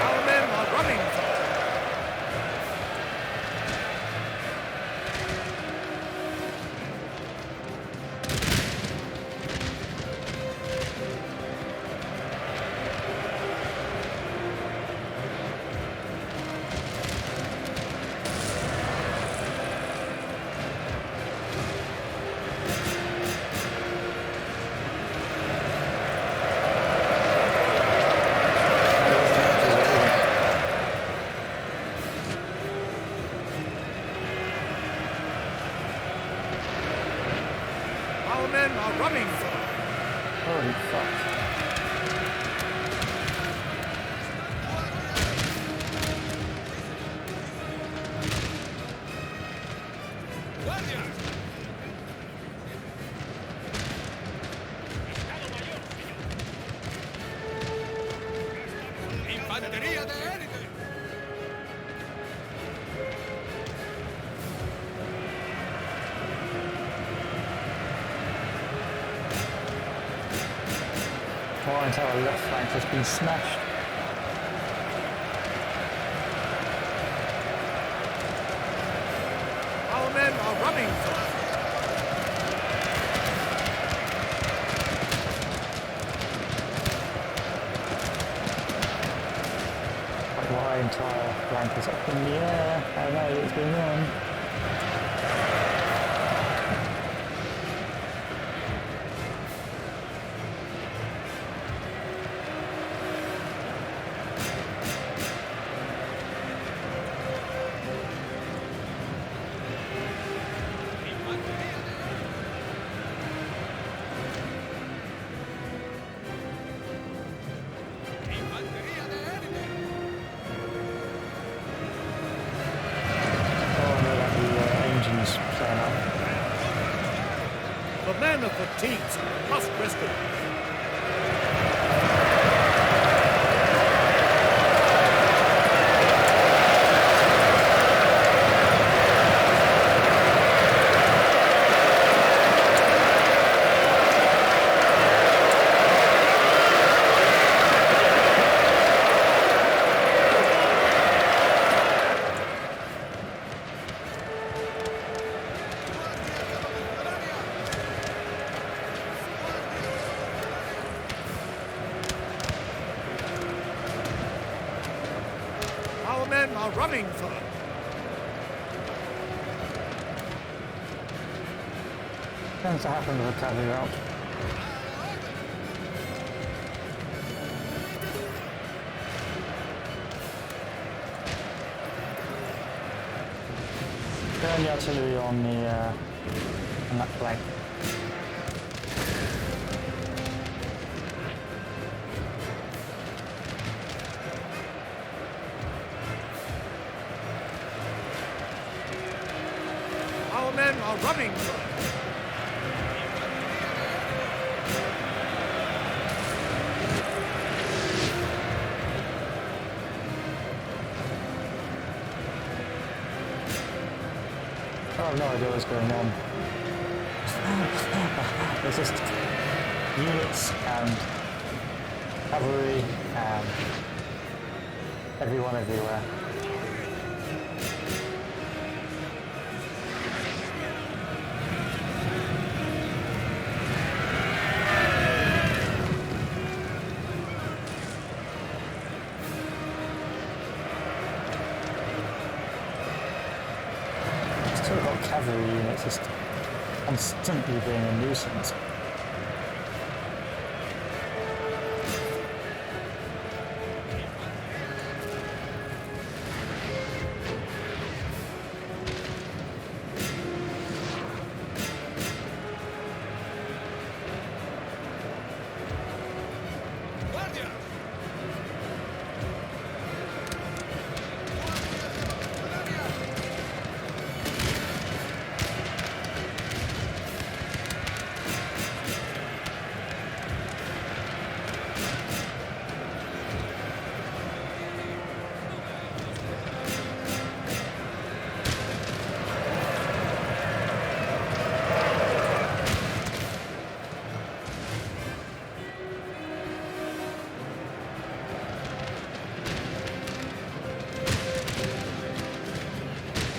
Our men are running, sir. Our men are running, sir. Holy fuck. Infantería de élite. Our entire left flank has been smashed. Our men are running, sir. My entire flank is up in the air. I don't know what's going on. The men are fatigued, sir, and must rest a while. men are running for them. Tends to happen with a cavalry route. Burn the artillery on that flank. Our men are running for them. I have no idea what's going on. There's just units and cavalry and everyone everywhere. Still got cavalry units just constantly being a nuisance.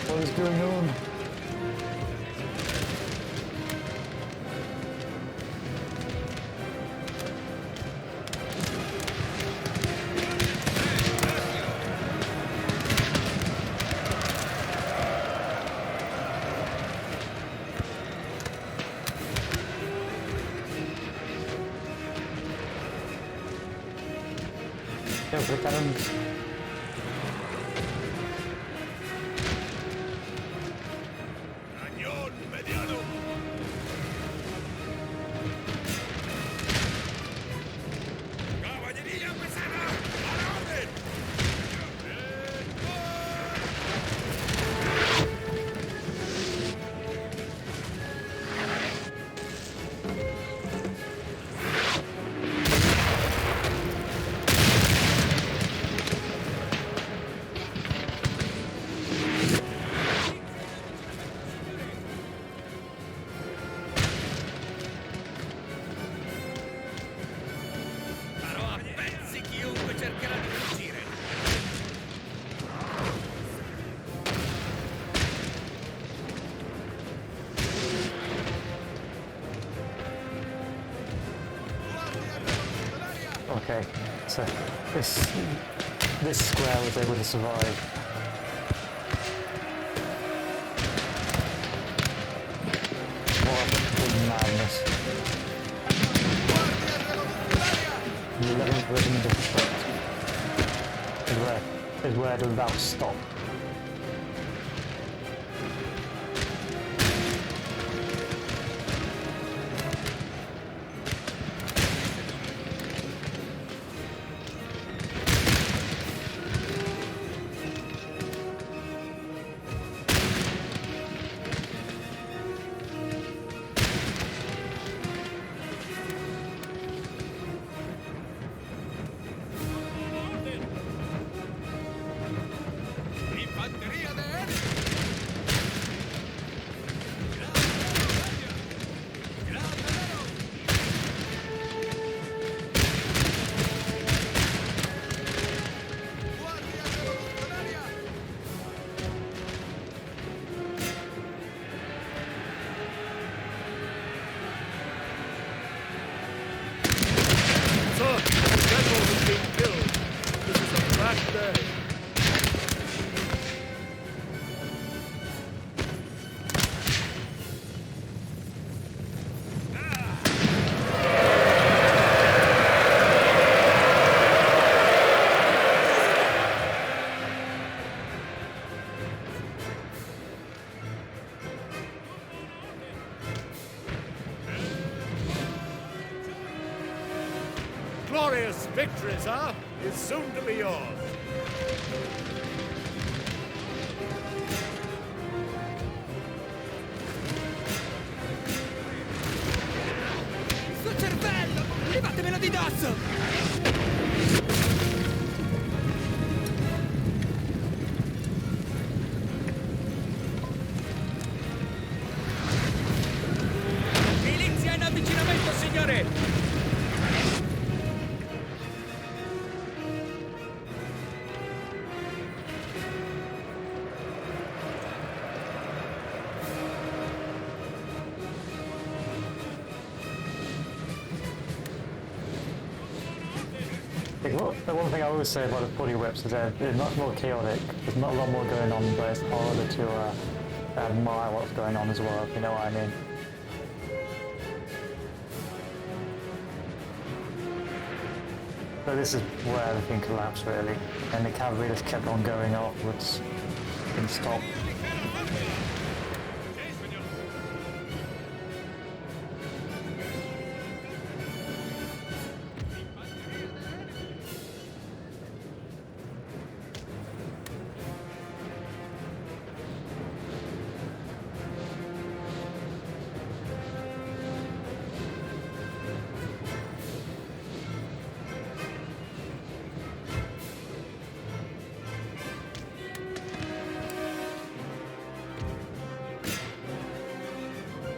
What is going on? Go for the cannons. Okay, so this square was able to survive. What a complete madness. The 11th Regiment of Foot is where it will about stop. Victory, sir, is soon to be yours. Sto cervello! Levatemelo di dosso! Inizia in avvicinamento, signore! The one thing I always say about the Portugal whips is that they're much more chaotic. There's not a lot more going on, but it's harder to admire what's going on as well, if you know what I mean. So this is where everything collapsed really, and the cavalry just kept on going afterwards, didn't stop.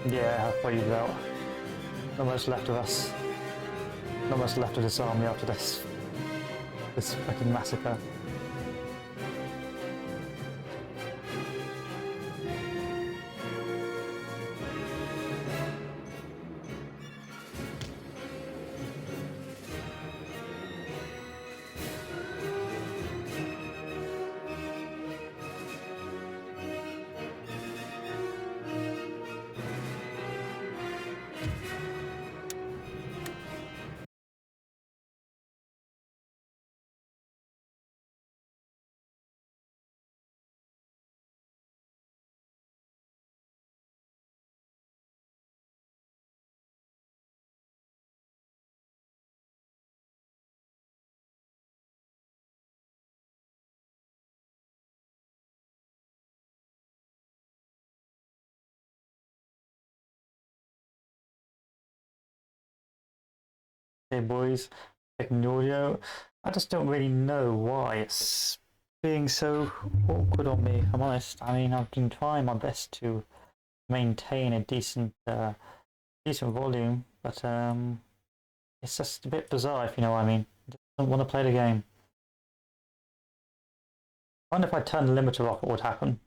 Yeah, halfway out. Not much left of us. Not much left of this army after this fucking massacre. Hey boys, checking the audio. I just don't really know why it's being so awkward on me, if I'm honest. I mean, I've been trying my best to maintain a decent volume, but it's just a bit bizarre, if you know what I mean. I just don't want to play the game. I wonder if I turn the limiter off, what would happen.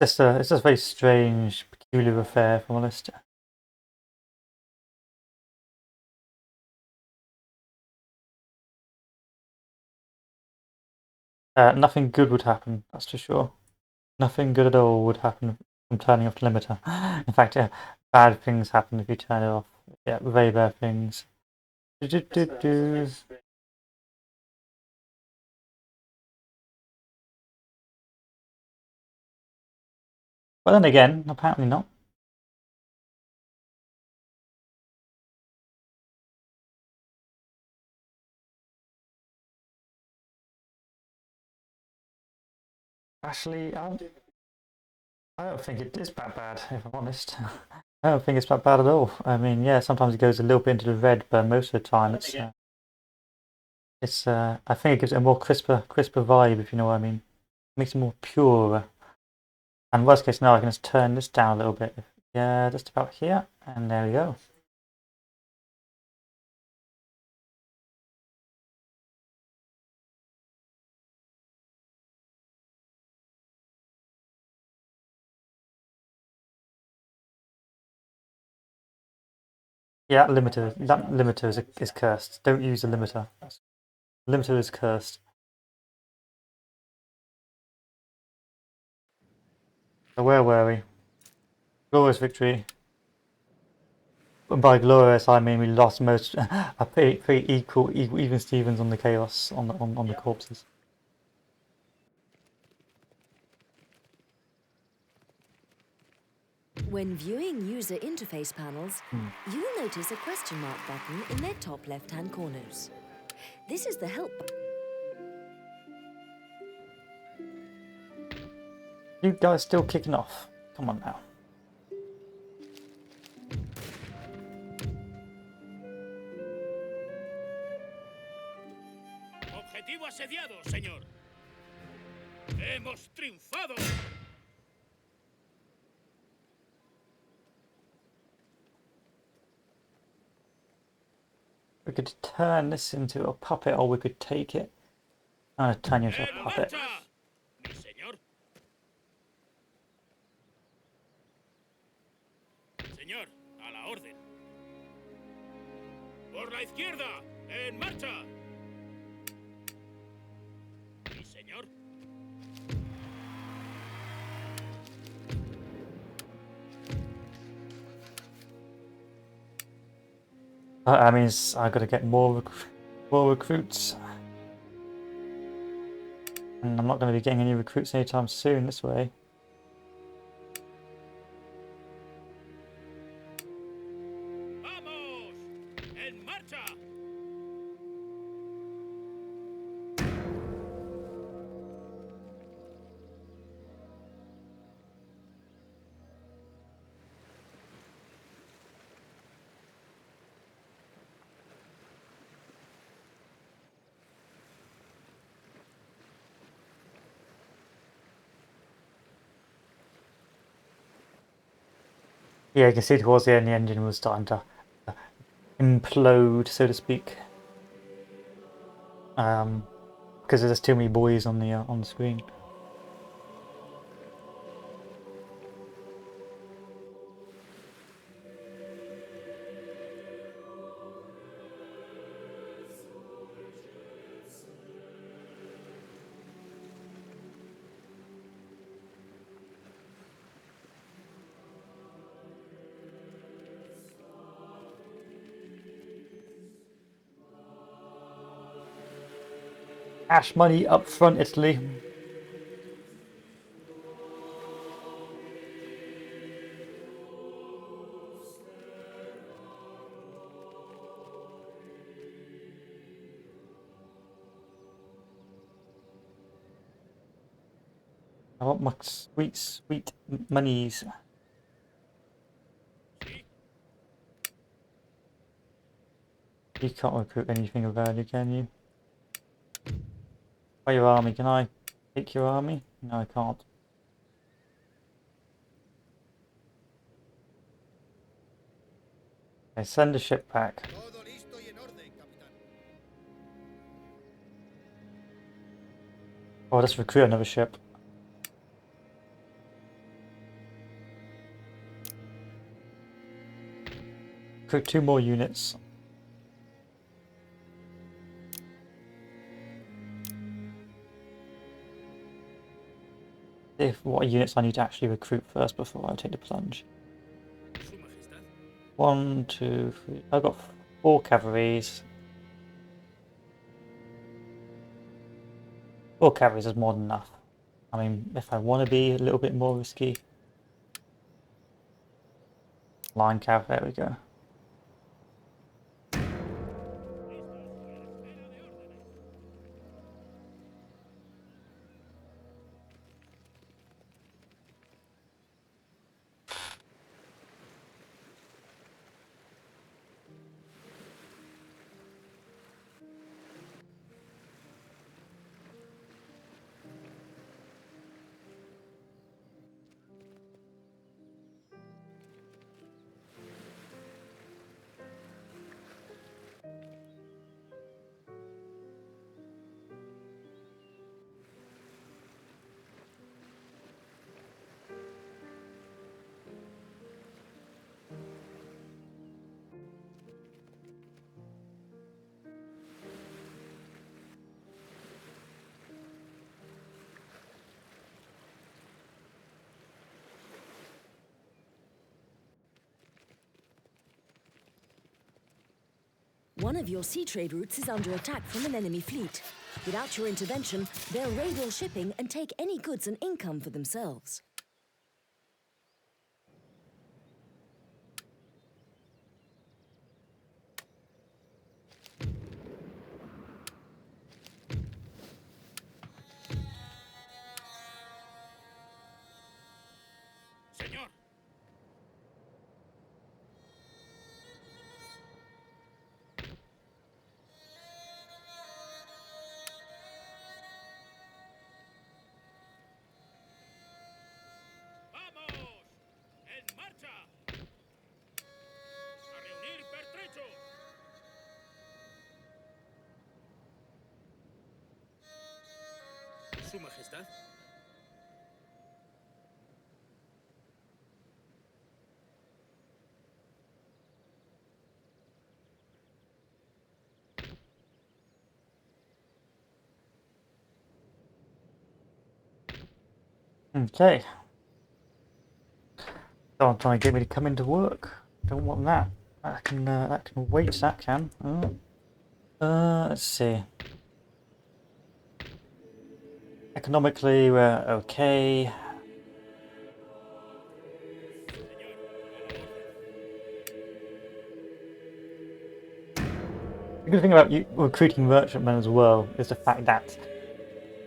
It's just a very strange, peculiar affair, if I'm honest. Nothing good would happen, that's for sure. Nothing good at all would happen from turning off the limiter. In fact, bad things happen if you turn it off. Yeah, very bad things. But then again, apparently not. Actually, I don't think it is that bad, if I'm honest. I don't think it's that bad at all. I mean, yeah, sometimes it goes a little bit into the red, but most of the time I think it gives it a more crisper vibe, if you know what I mean. It makes it more pure. And worst case scenario, I can just turn this down a little bit. Yeah, just about here, and there we go. Yeah, limiter is cursed. Don't use the limiter. Limiter is cursed. So where were we? Glorious victory. And by glorious, I mean we lost most. A pretty equal, even Stevens on the chaos on the corpses. When viewing user interface panels, you'll notice a question mark button in their top left-hand corners. This is the help button. You guys still kicking off? Come on now. Objetivo asediado, señor. Hemos triunfado. We could turn this into a puppet, or we could take it and turn you into a ¡En puppet. marcha! Mi señor. Señor, a la orden. Por la izquierda, en marcha. Mi señor. That means I gotta get more recruits. And I'm not going to be getting any recruits anytime soon this way. ¡Vamos! ¡En marcha! Yeah, you can see towards the end the engine was starting to implode, so to speak. Because there's too many boys on the screen. Cash money up front, Italy. I want my sweet, sweet monies. You can't recruit anything of value, can you? By your army, can I take your army? No, I can't. Okay, send a ship back. Oh, let's recruit another ship. Recruit 2 more units. What units I need to actually recruit first before I take the plunge. 1, 2, 3. I've got 4 cavalries. 4 cavalries is more than enough. I mean, if I want to be a little bit more risky. Line cav, there we go. One of your sea trade routes is under attack from an enemy fleet. Without your intervention, they'll raid all shipping and take any goods and income for themselves. Su Majestad. Okay. Don't try and get me to come into work. Don't want that. That can wait. That can. Let's see. Economically, we're okay. The good thing about recruiting merchantmen as well is the fact that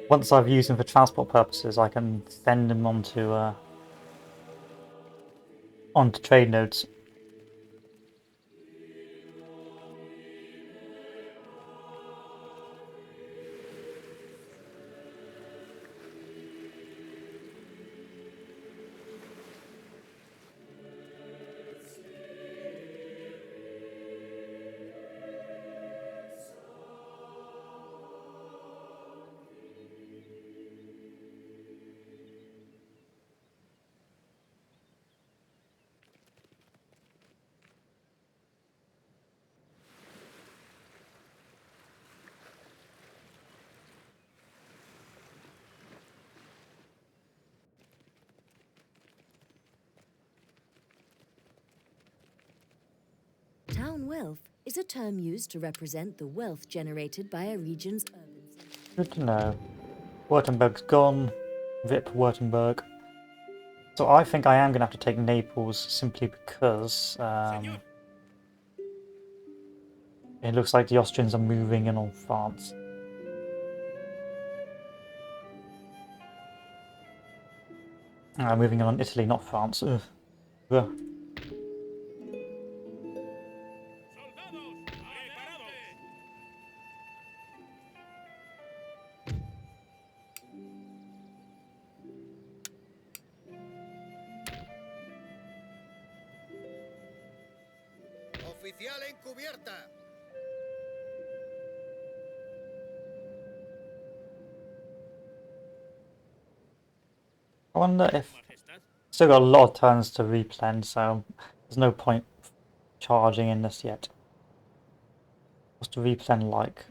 once I've used them for transport purposes, I can send them onto trade nodes. Town wealth is a term used to represent the wealth generated by a region's urban centre. Good to know. Württemberg's gone. Vip Württemberg. So I think I am going to have to take Naples simply because it looks like the Austrians are moving in on France. Moving on Italy, not France. Ugh. Ugh. Oficial encubierta. I wonder if still got a lot of turns to replan, so there's no point charging in this yet. What's the replan like?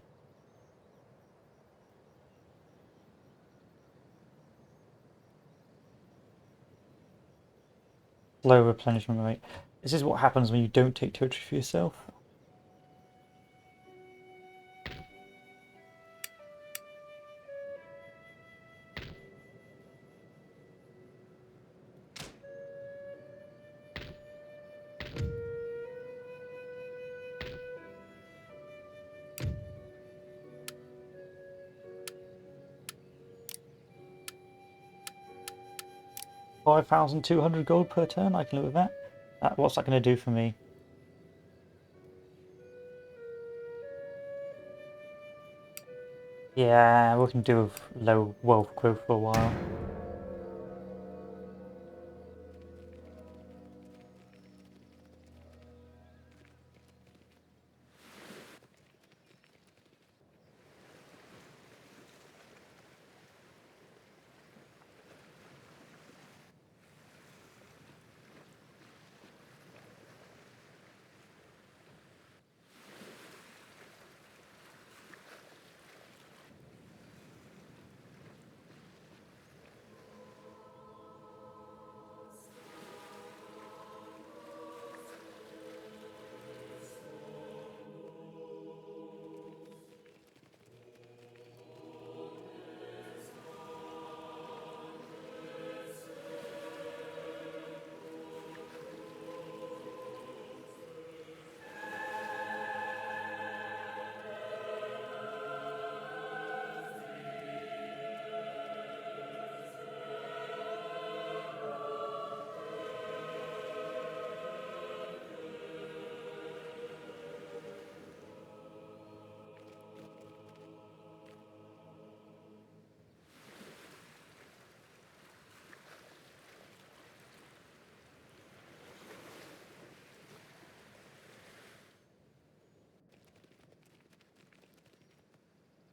Low replenishment rate. This is what happens when you don't take territory for yourself. $5,200 gold per turn. I can live with that. What's that going to do for me? Yeah, we can do with low wealth growth for a while.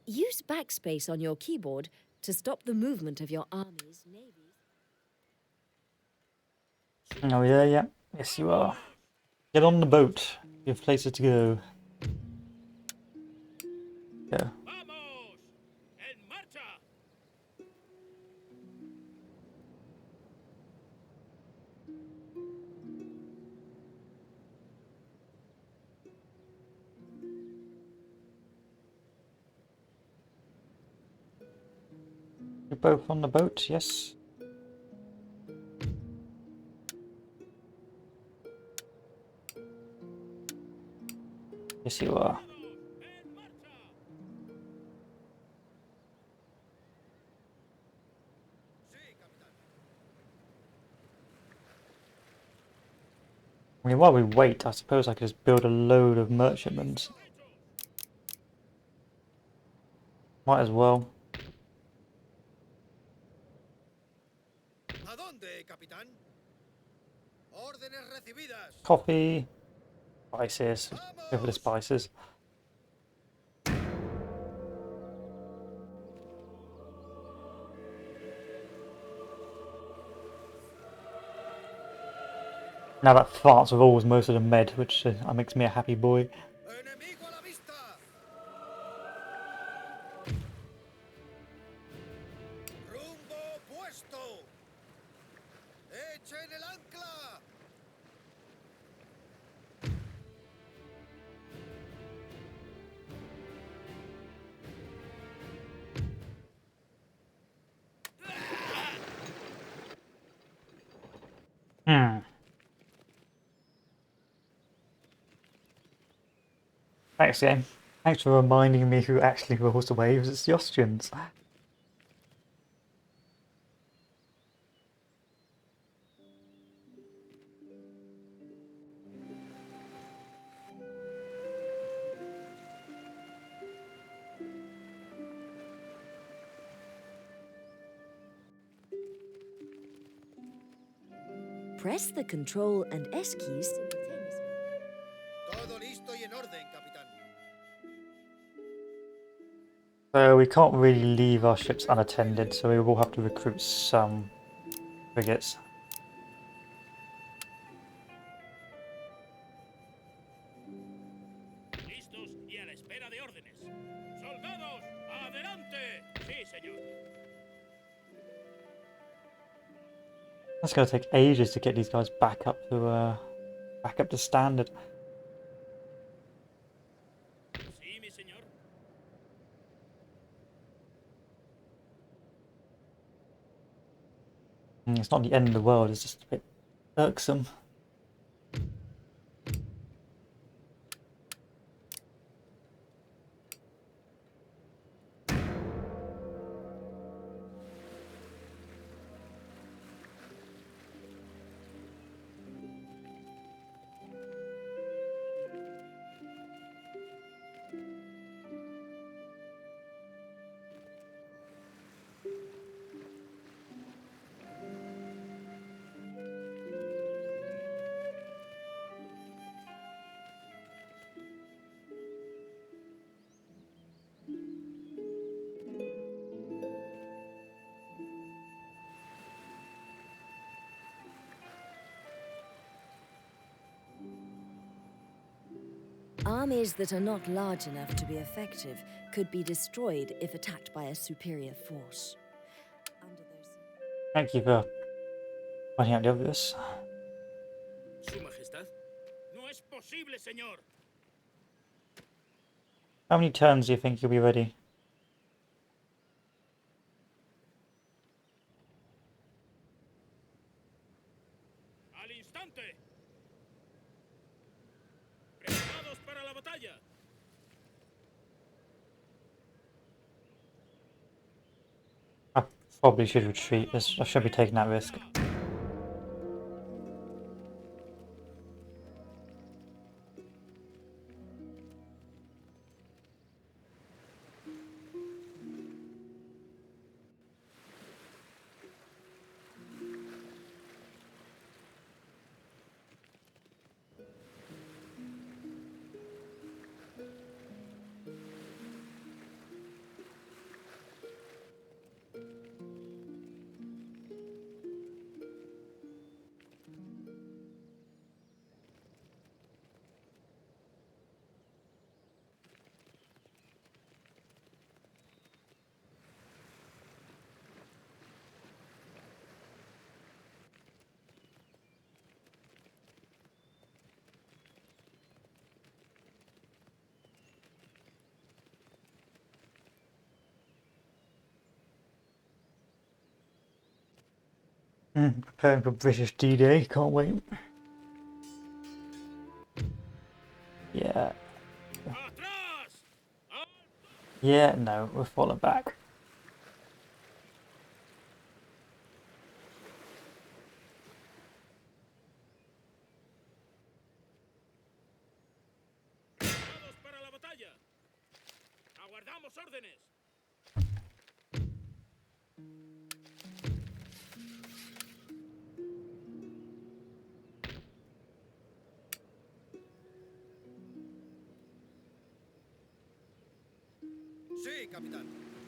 Use backspace on your keyboard To stop the movement of your armies, navies... Oh yeah, yeah. Yes you are. Get on the boat. You have places to go. Go. ¡Vamos! ¡En marcha! You're both on the boat, yes. Yes you are. ¡En marcha! I mean, while we wait, I suppose I could just build a load of merchantmen. Might as well. ¿A dónde, capitán? Órdenes recibidas. Coffee. Spices. Go for the spices. Now that farts have always most of the med, which makes me a happy boy. Enemigo a la vista. Rumbo puesto. Echen el ancla. Thanks, game. Thanks for reminding me who actually rules the waves. It's the Austrians. Press the Control and S keys simultaneously. Todo listo y en orden, capitán. So we can't really leave our ships unattended, so we will have to recruit some frigates. Listos y a la espera de órdenes. ¡Soldados, adelante! Sí, señor. That's going to take ages to get these guys back up to standard. Sí, mi señor. It's not the end of the world. It's just a bit irksome. Armies that are not large enough to be effective could be destroyed if attacked by a superior force. Under those... Thank you for pointing out the obvious. Su Majestad. No es posible, señor. How many turns do you think you'll be ready? Al instante. Preparados para la batalla. I probably should retreat. I should be taking that risk. Preparing for British D-Day, can't wait. Yeah. ¡Atrás! Yeah, no, we're falling back. ¡Preparados para la batalla! ¡Aguardamos órdenes! Sí, capitán.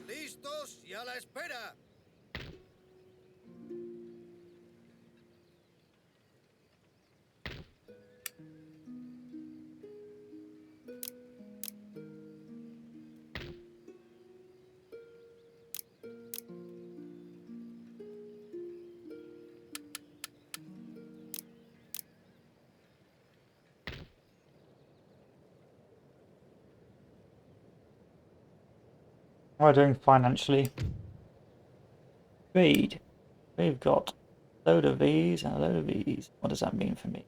Listos y a la espera. How are we doing financially? Trade. We've got a load of these and a load of these. What does that mean for me?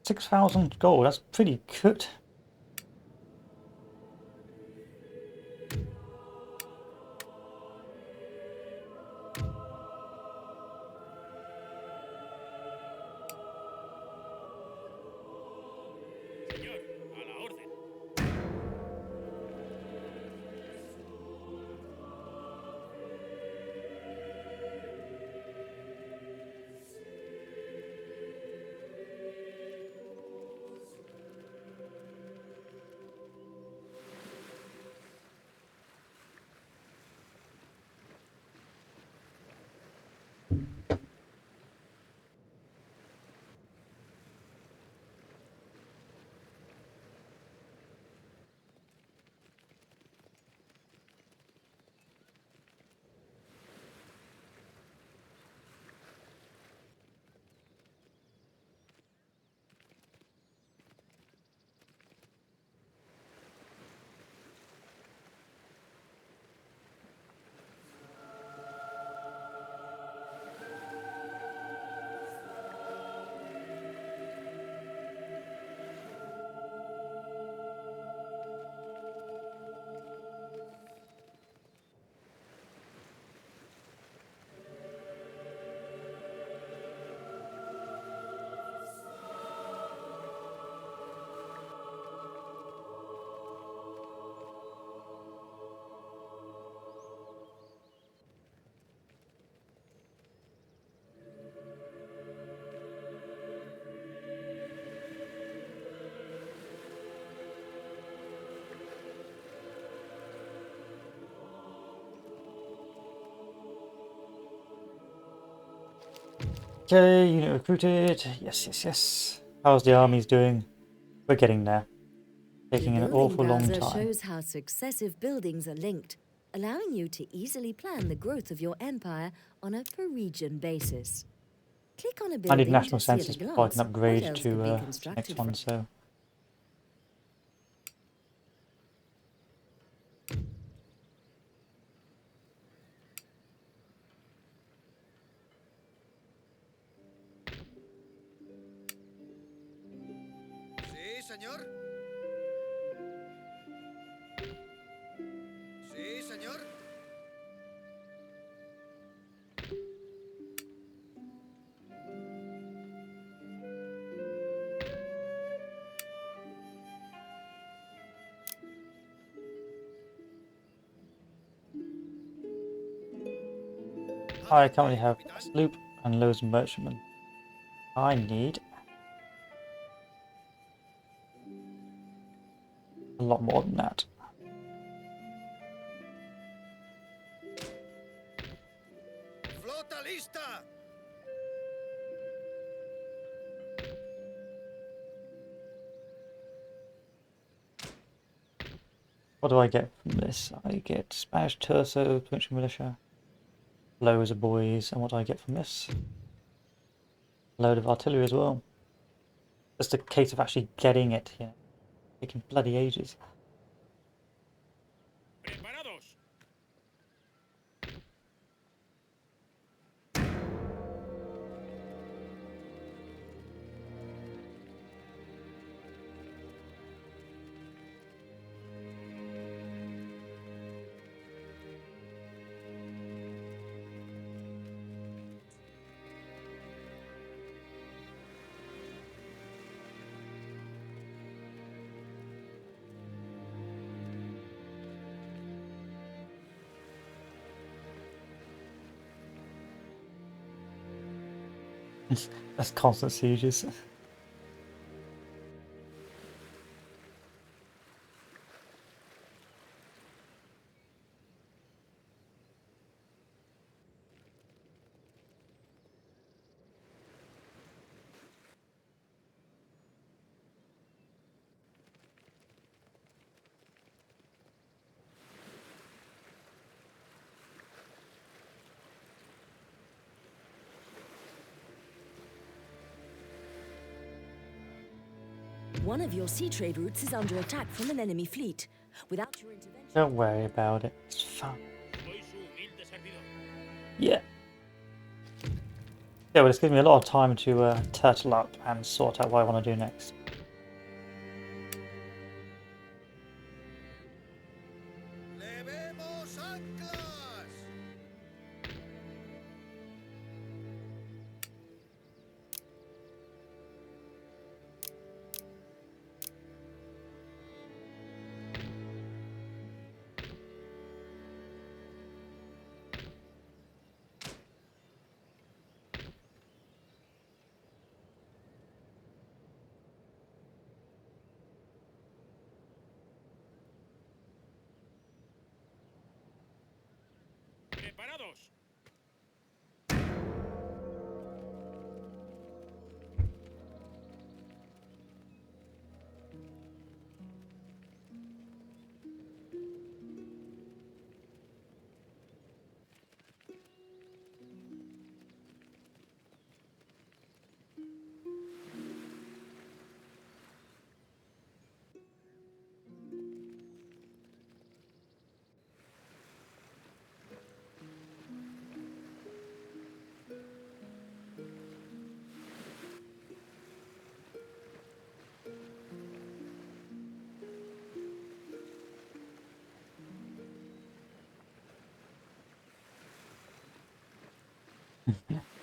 $6,000 gold, that's pretty good. Señor, a la orden. Okay, unit recruited. Yes, yes, yes. How's the armies doing? We're getting there. Taking The an building awful long browser time. shows how successive buildings are linked, allowing you to easily plan the growth of your empire on a per-region basis. Click on a building I need national to see at a census before I glance can upgrade what else to can be next constructed one, from. so... Sí, señor. Sí, señor. I currently have a sloop and loads of merchantmen. I need a lot more than that. Flota lista. What do I get from this? I get Spanish Terso, provincial militia, loads of boys, and what do I get from this? A load of artillery as well. just a case of actually getting it, you know, taking bloody ages. Preparados. That's constant sieges. One of your sea trade routes is under attack from an enemy fleet. Without your intervention... Don't worry about it. It's fun. Soy su humilde servidor. Yeah. Yeah, well, it's given me a lot of time to turtle up and sort out what I want to do next. ¡Levemos anclas! Preparados.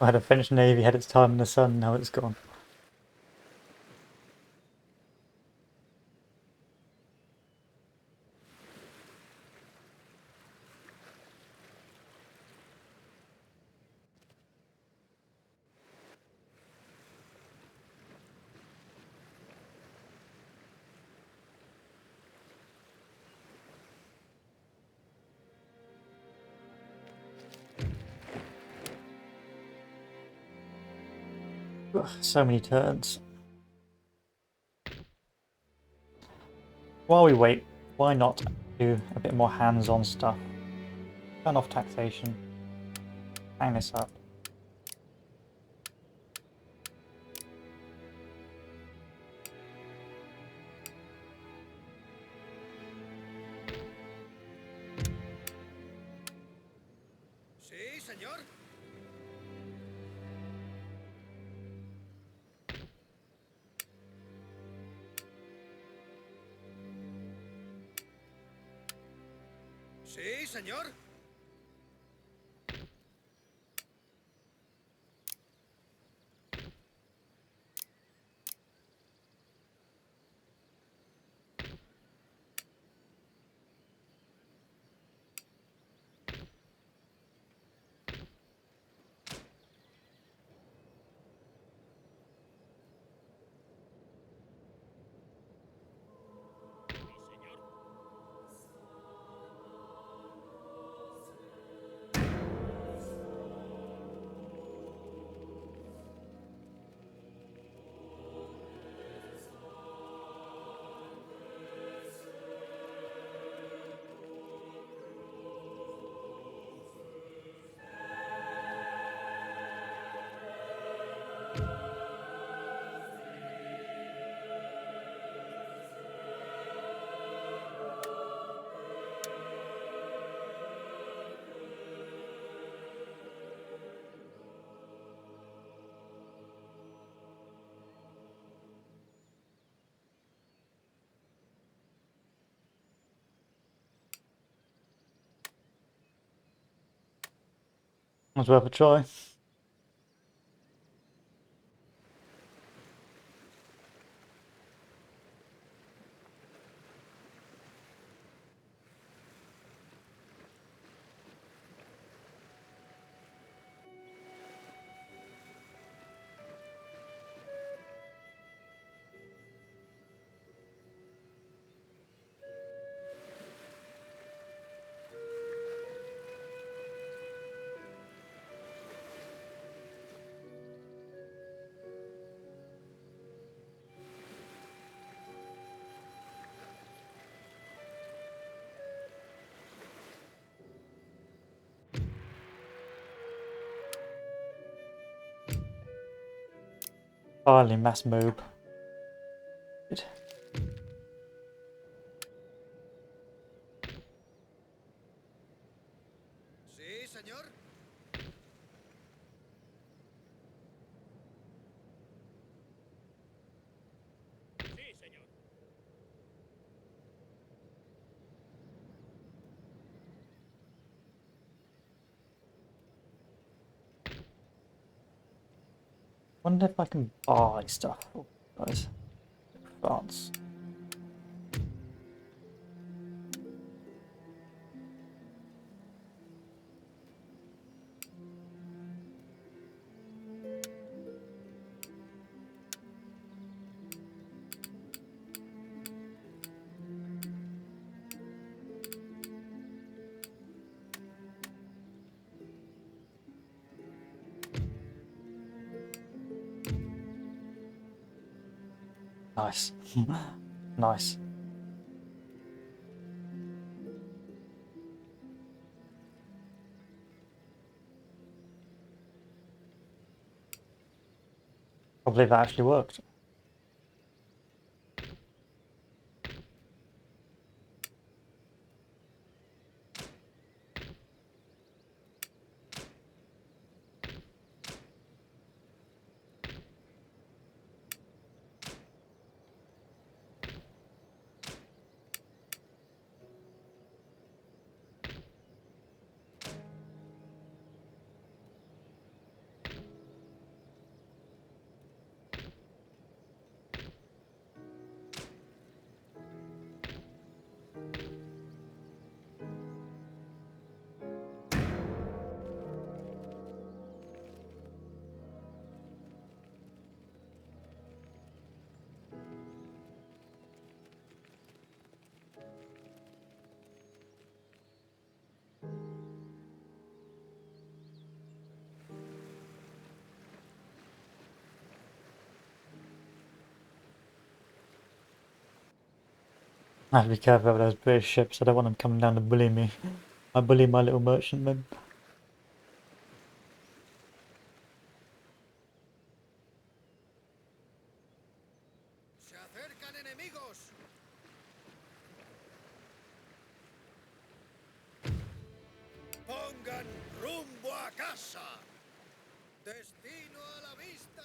I had a French navy, had its time in the sun, now it's gone. Ugh, so many turns. While we wait, why not do a bit more hands-on stuff? Turn off taxation. Hang this up. Sí, señor. Sí, señor. Sí, señor. Was worth a try. Finally, mass mob. Good. Sí, señor. Sí, señor. Wonder if I can buy stuff. Oh, guys, France. Nice. Nice. Probably that actually worked. I have to be careful of those British ships. I don't want them coming down to bully me. I bully my little merchantmen. Se acercan enemigos. Pongan rumbo a casa. Destino a la vista.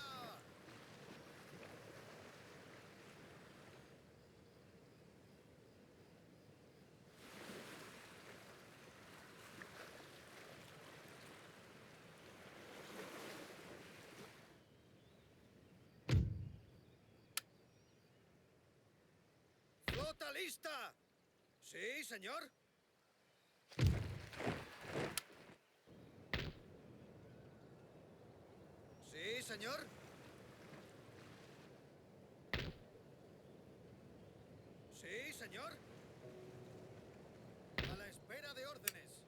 Flota lista. Sí, señor. Sí, señor. Sí, señor. A la espera de órdenes.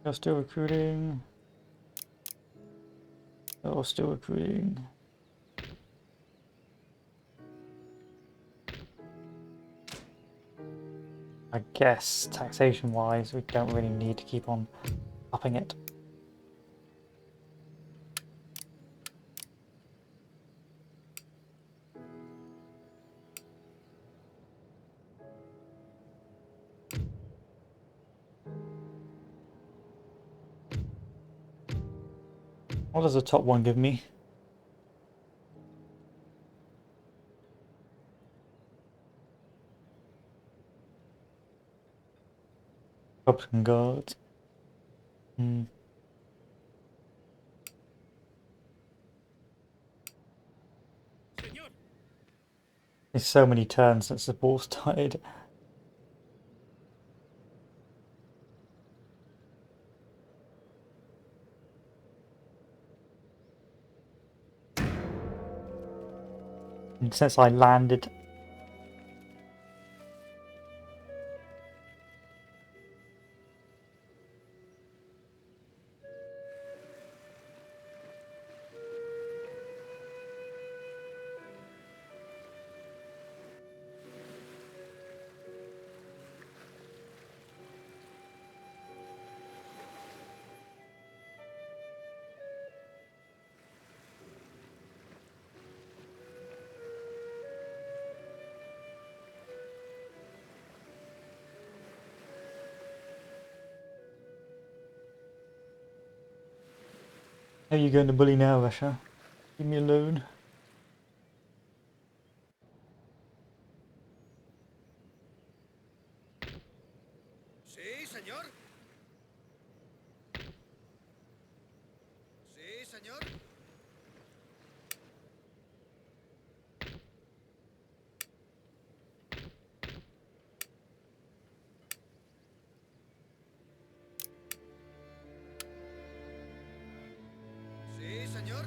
They're still recruiting. They're still recruiting. I guess taxation wise, we don't really need to keep on upping it. What does the top one give me? Republican Guard. Hmm. It's so many turns since the war started. And since I landed. How are you going to bully now, Russia? Leave me alone. Sí, señor. Sí, señor. Sí, señor.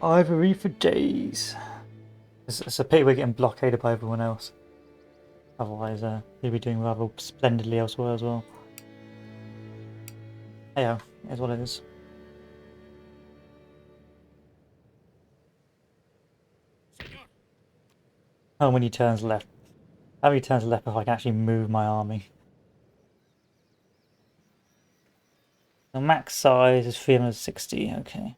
Ivory for days. It's a pity we're getting blockaded by everyone else. Otherwise, he'd be doing rather splendidly elsewhere as well. Hey, it's what it is. How many turns left? How many turns left if I can actually move my army? The max size is 360, okay.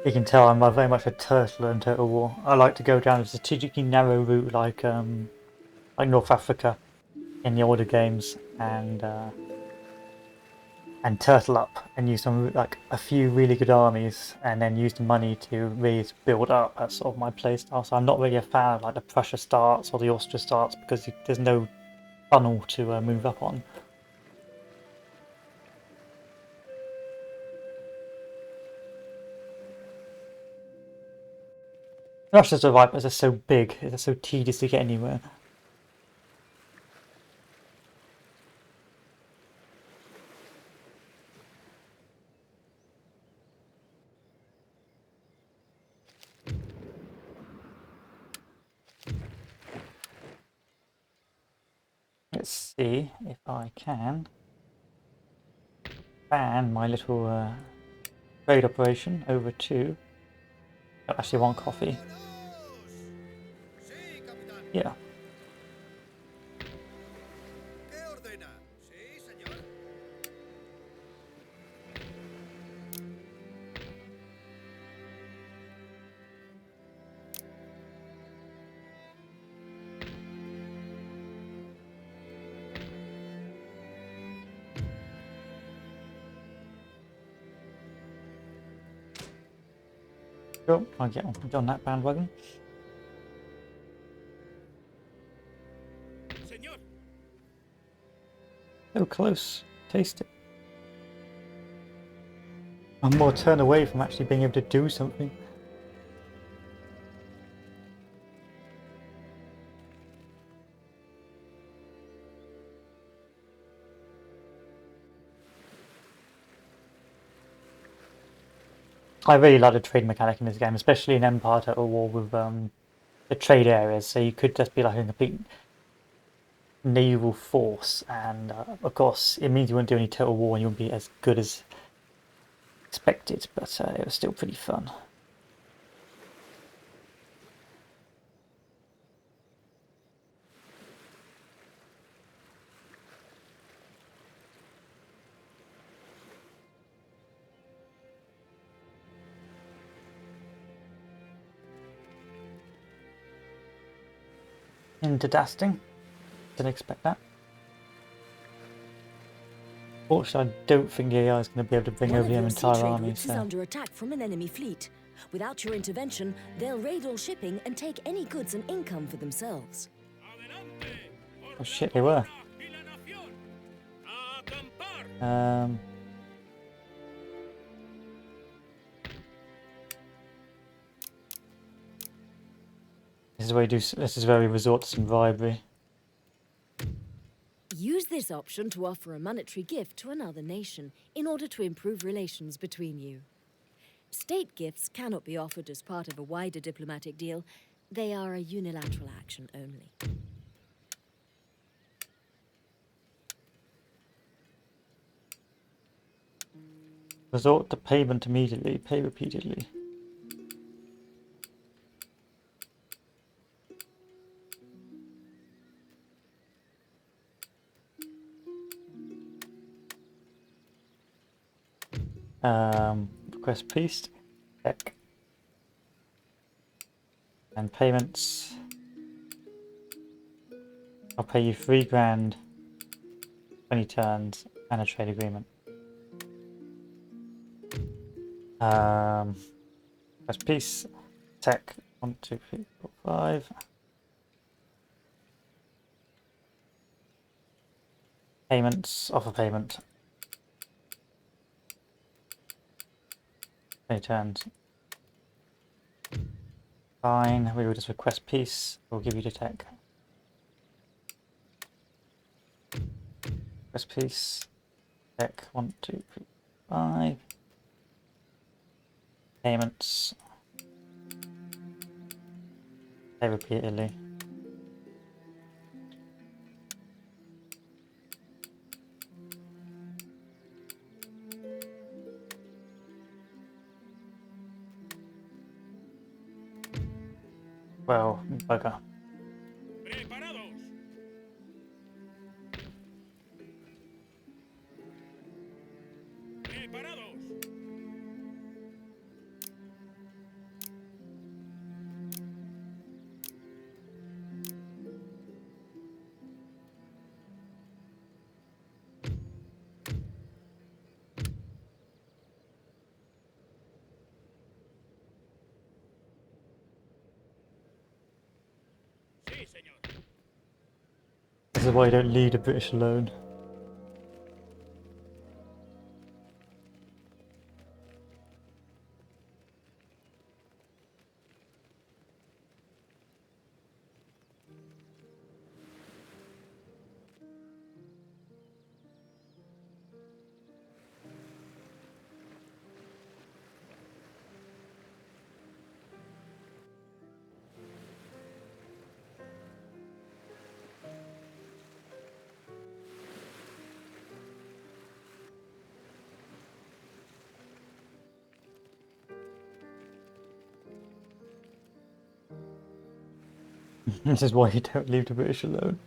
You can tell I'm very much a turtle in Total War. I like to go down a strategically narrow route like North Africa in the older games and turtle up and use some like a few really good armies and then use the money to really build up. That's sort of my playstyle. So I'm not really a fan of like the Prussia starts or the Austria starts because there's no funnel to move up on. Russia's alright, but they're so big, they're so tedious to get anywhere. Let's see if I can ban my little trade operation over to... I actually want coffee. Sí, capitán. Yeah. ¿Qué ordena? Sí, señor. Sure, I'll get on that bandwagon. Señor. So close. Taste it. I'm more turned away from actually being able to do something. I really like the trade mechanic in this game, especially in Empire Total War with the trade areas. So you could just be like a complete naval force, and of course it means you won't do any Total War and you won't be as good as expected, but it was still pretty fun. into Dasting. Didn't expect that. Fortunately, I don't think AI is going to be able to bring One over of your your sea entire trade army, routes is so... under attack from an enemy fleet. Without your intervention, they'll raid all shipping and take any goods and income for themselves. Oh shit, they were. This is where you do. This is where we resort to some bribery. Use this option to offer a monetary gift to another nation in order to improve relations between you. State gifts cannot be offered as part of a wider diplomatic deal. They are a unilateral action only. Resort to payment immediately. Pay repeatedly. Request peace. Check. And payments. I'll pay you 3 grand, 20 turns, and a trade agreement. Request peace. Tech. 1, 2, 3, 4, 5. Payments. Offer payment. 20 turns. Fine, we will just request peace. We'll give you the tech. Request peace. Tech 1, 2, 3, 5. Payments. Pay repeatedly. Well, bugger. ¡Preparados! ¡Preparados! Sí, señor. This is why you don't lead a British alone. This is why you don't leave the British alone.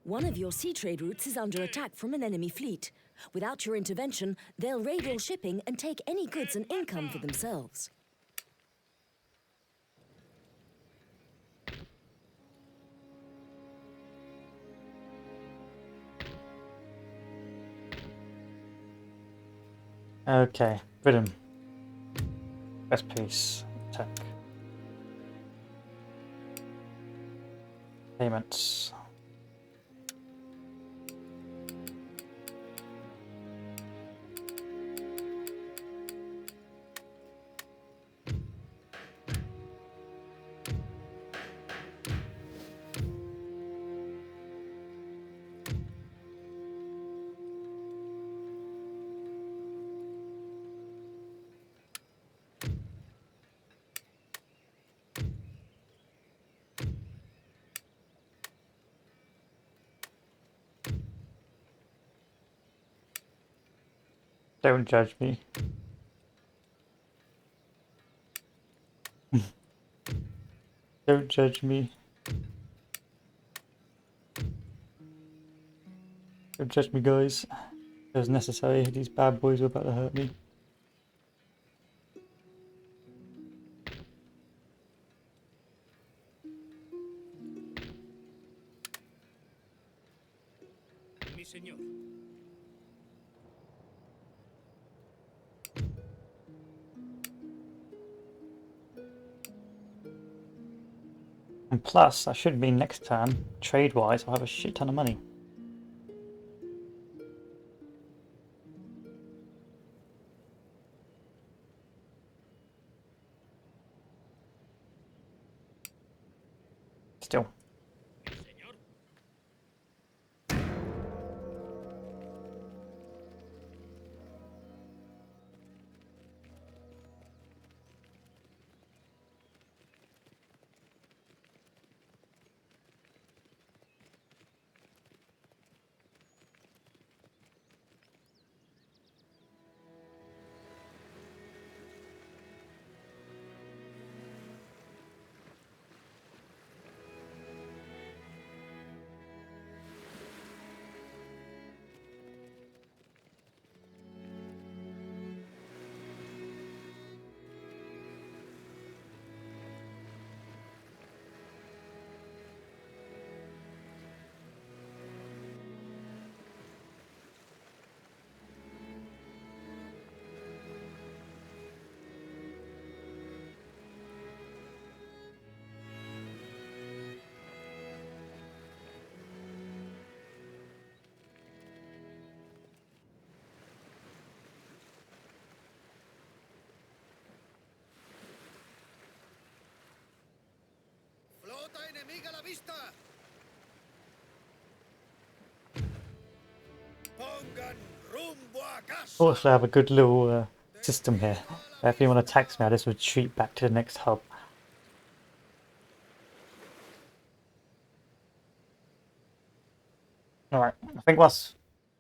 One of your sea trade routes is under attack from an enemy fleet. Without your intervention, they'll raid all shipping and take any goods and income for themselves. Okay, Britain. Best peace. Tech. Payments. Don't judge me. Don't judge me. Don't judge me, guys. It was necessary. These bad boys were about to hurt me. Mi señor. And plus, I should be next turn, trade-wise, I'll have a shit ton of money. Still. Mi señor. Flota enemiga a la vista. Pongan rumbo a casa. Also, I have a good little system here. If anyone attacks me, I just retreat back to the next hub. Alright, I think I'm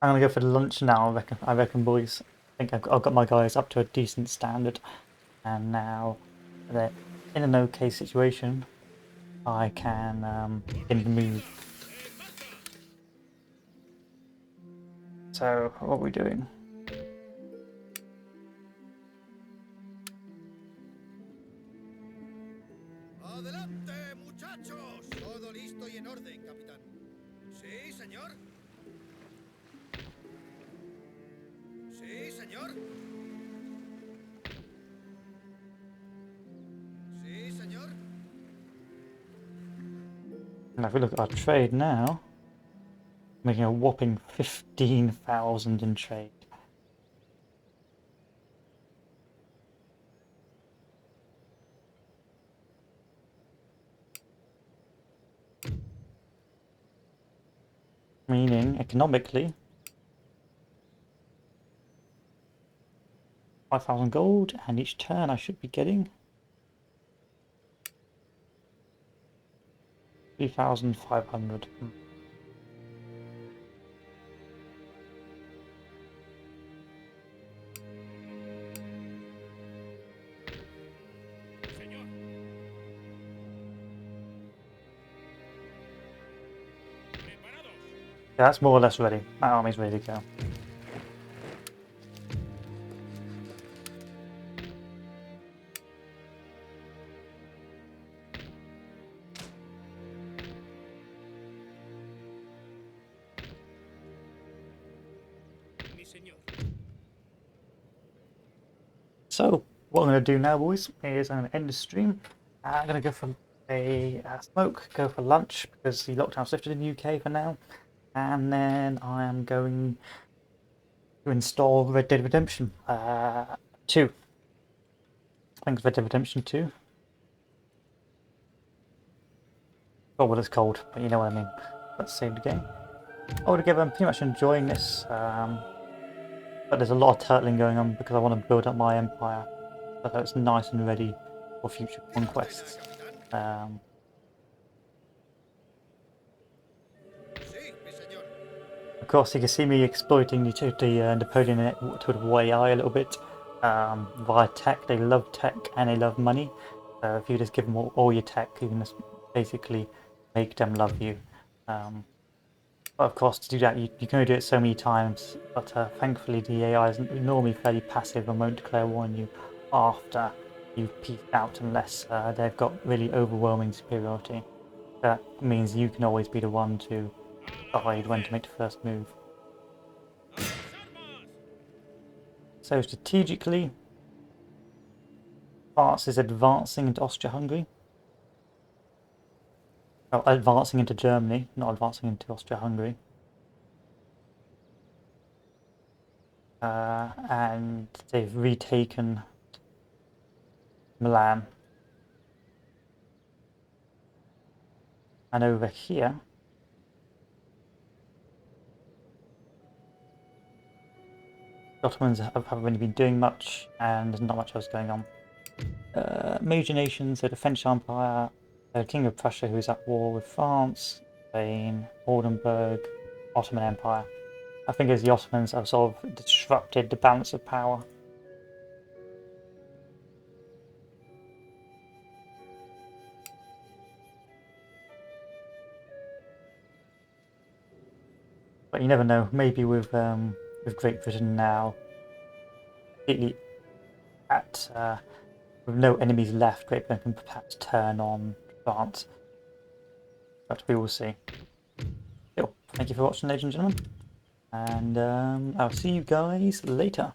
gonna go for lunch now, I reckon boys. I think I've got my guys up to a decent standard. And now they're in an okay situation, I can begin to move. So, what are we doing? Adelante, muchachos. Todo listo y en orden, capitán. Sí, señor. Sí, señor. Sí, señor. And if we look at our trade now, making a whopping 15,000 in trade. Meaning, economically, 5,000 gold, and each turn I should be getting 3,500. Señor. Preparados. That's more or less ready. My army's ready to go. Mi señor. So, what I'm going to do now, boys, is I'm going to end the stream. I'm going to go for a smoke, go for lunch, because the lockdown's lifted in the UK for now. And then I am going to install Red Dead Redemption 2. I think it's Red Dead Redemption 2. Or what it's called, but you know what I mean. Let's save the game. Altogether, I'm pretty much enjoying this. But there's a lot of turtling going on because I want to build up my empire so that it's nice and ready for future conquests. Sí, mi señor. Of course, you can see me exploiting the Napoleon sort of AI a little bit via tech. They love tech and they love money. So if you just give them all your tech, you can just basically make them love you. But of course, to do that, you can only do it so many times. But thankfully, the AI is normally fairly passive and won't declare war on you after you've peaced out, unless they've got really overwhelming superiority. That means you can always be the one to decide when to make the first move. So strategically, France is advancing into Austria-Hungary. Well, advancing into Germany, not advancing into Austria-Hungary. And they've retaken Milan. And over here, the Ottomans haven't really been doing much, and there's not much else going on. Major nations, so the French Empire, the King of Prussia, who's at war with France, Spain, Oldenburg, Ottoman Empire. I think as the Ottomans have sort of disrupted the balance of power. But you never know. Maybe with Great Britain now, completely at with no enemies left, Great Britain can perhaps turn on France. But we will see. Still, thank you for watching, ladies and gentlemen, and I'll see you guys later.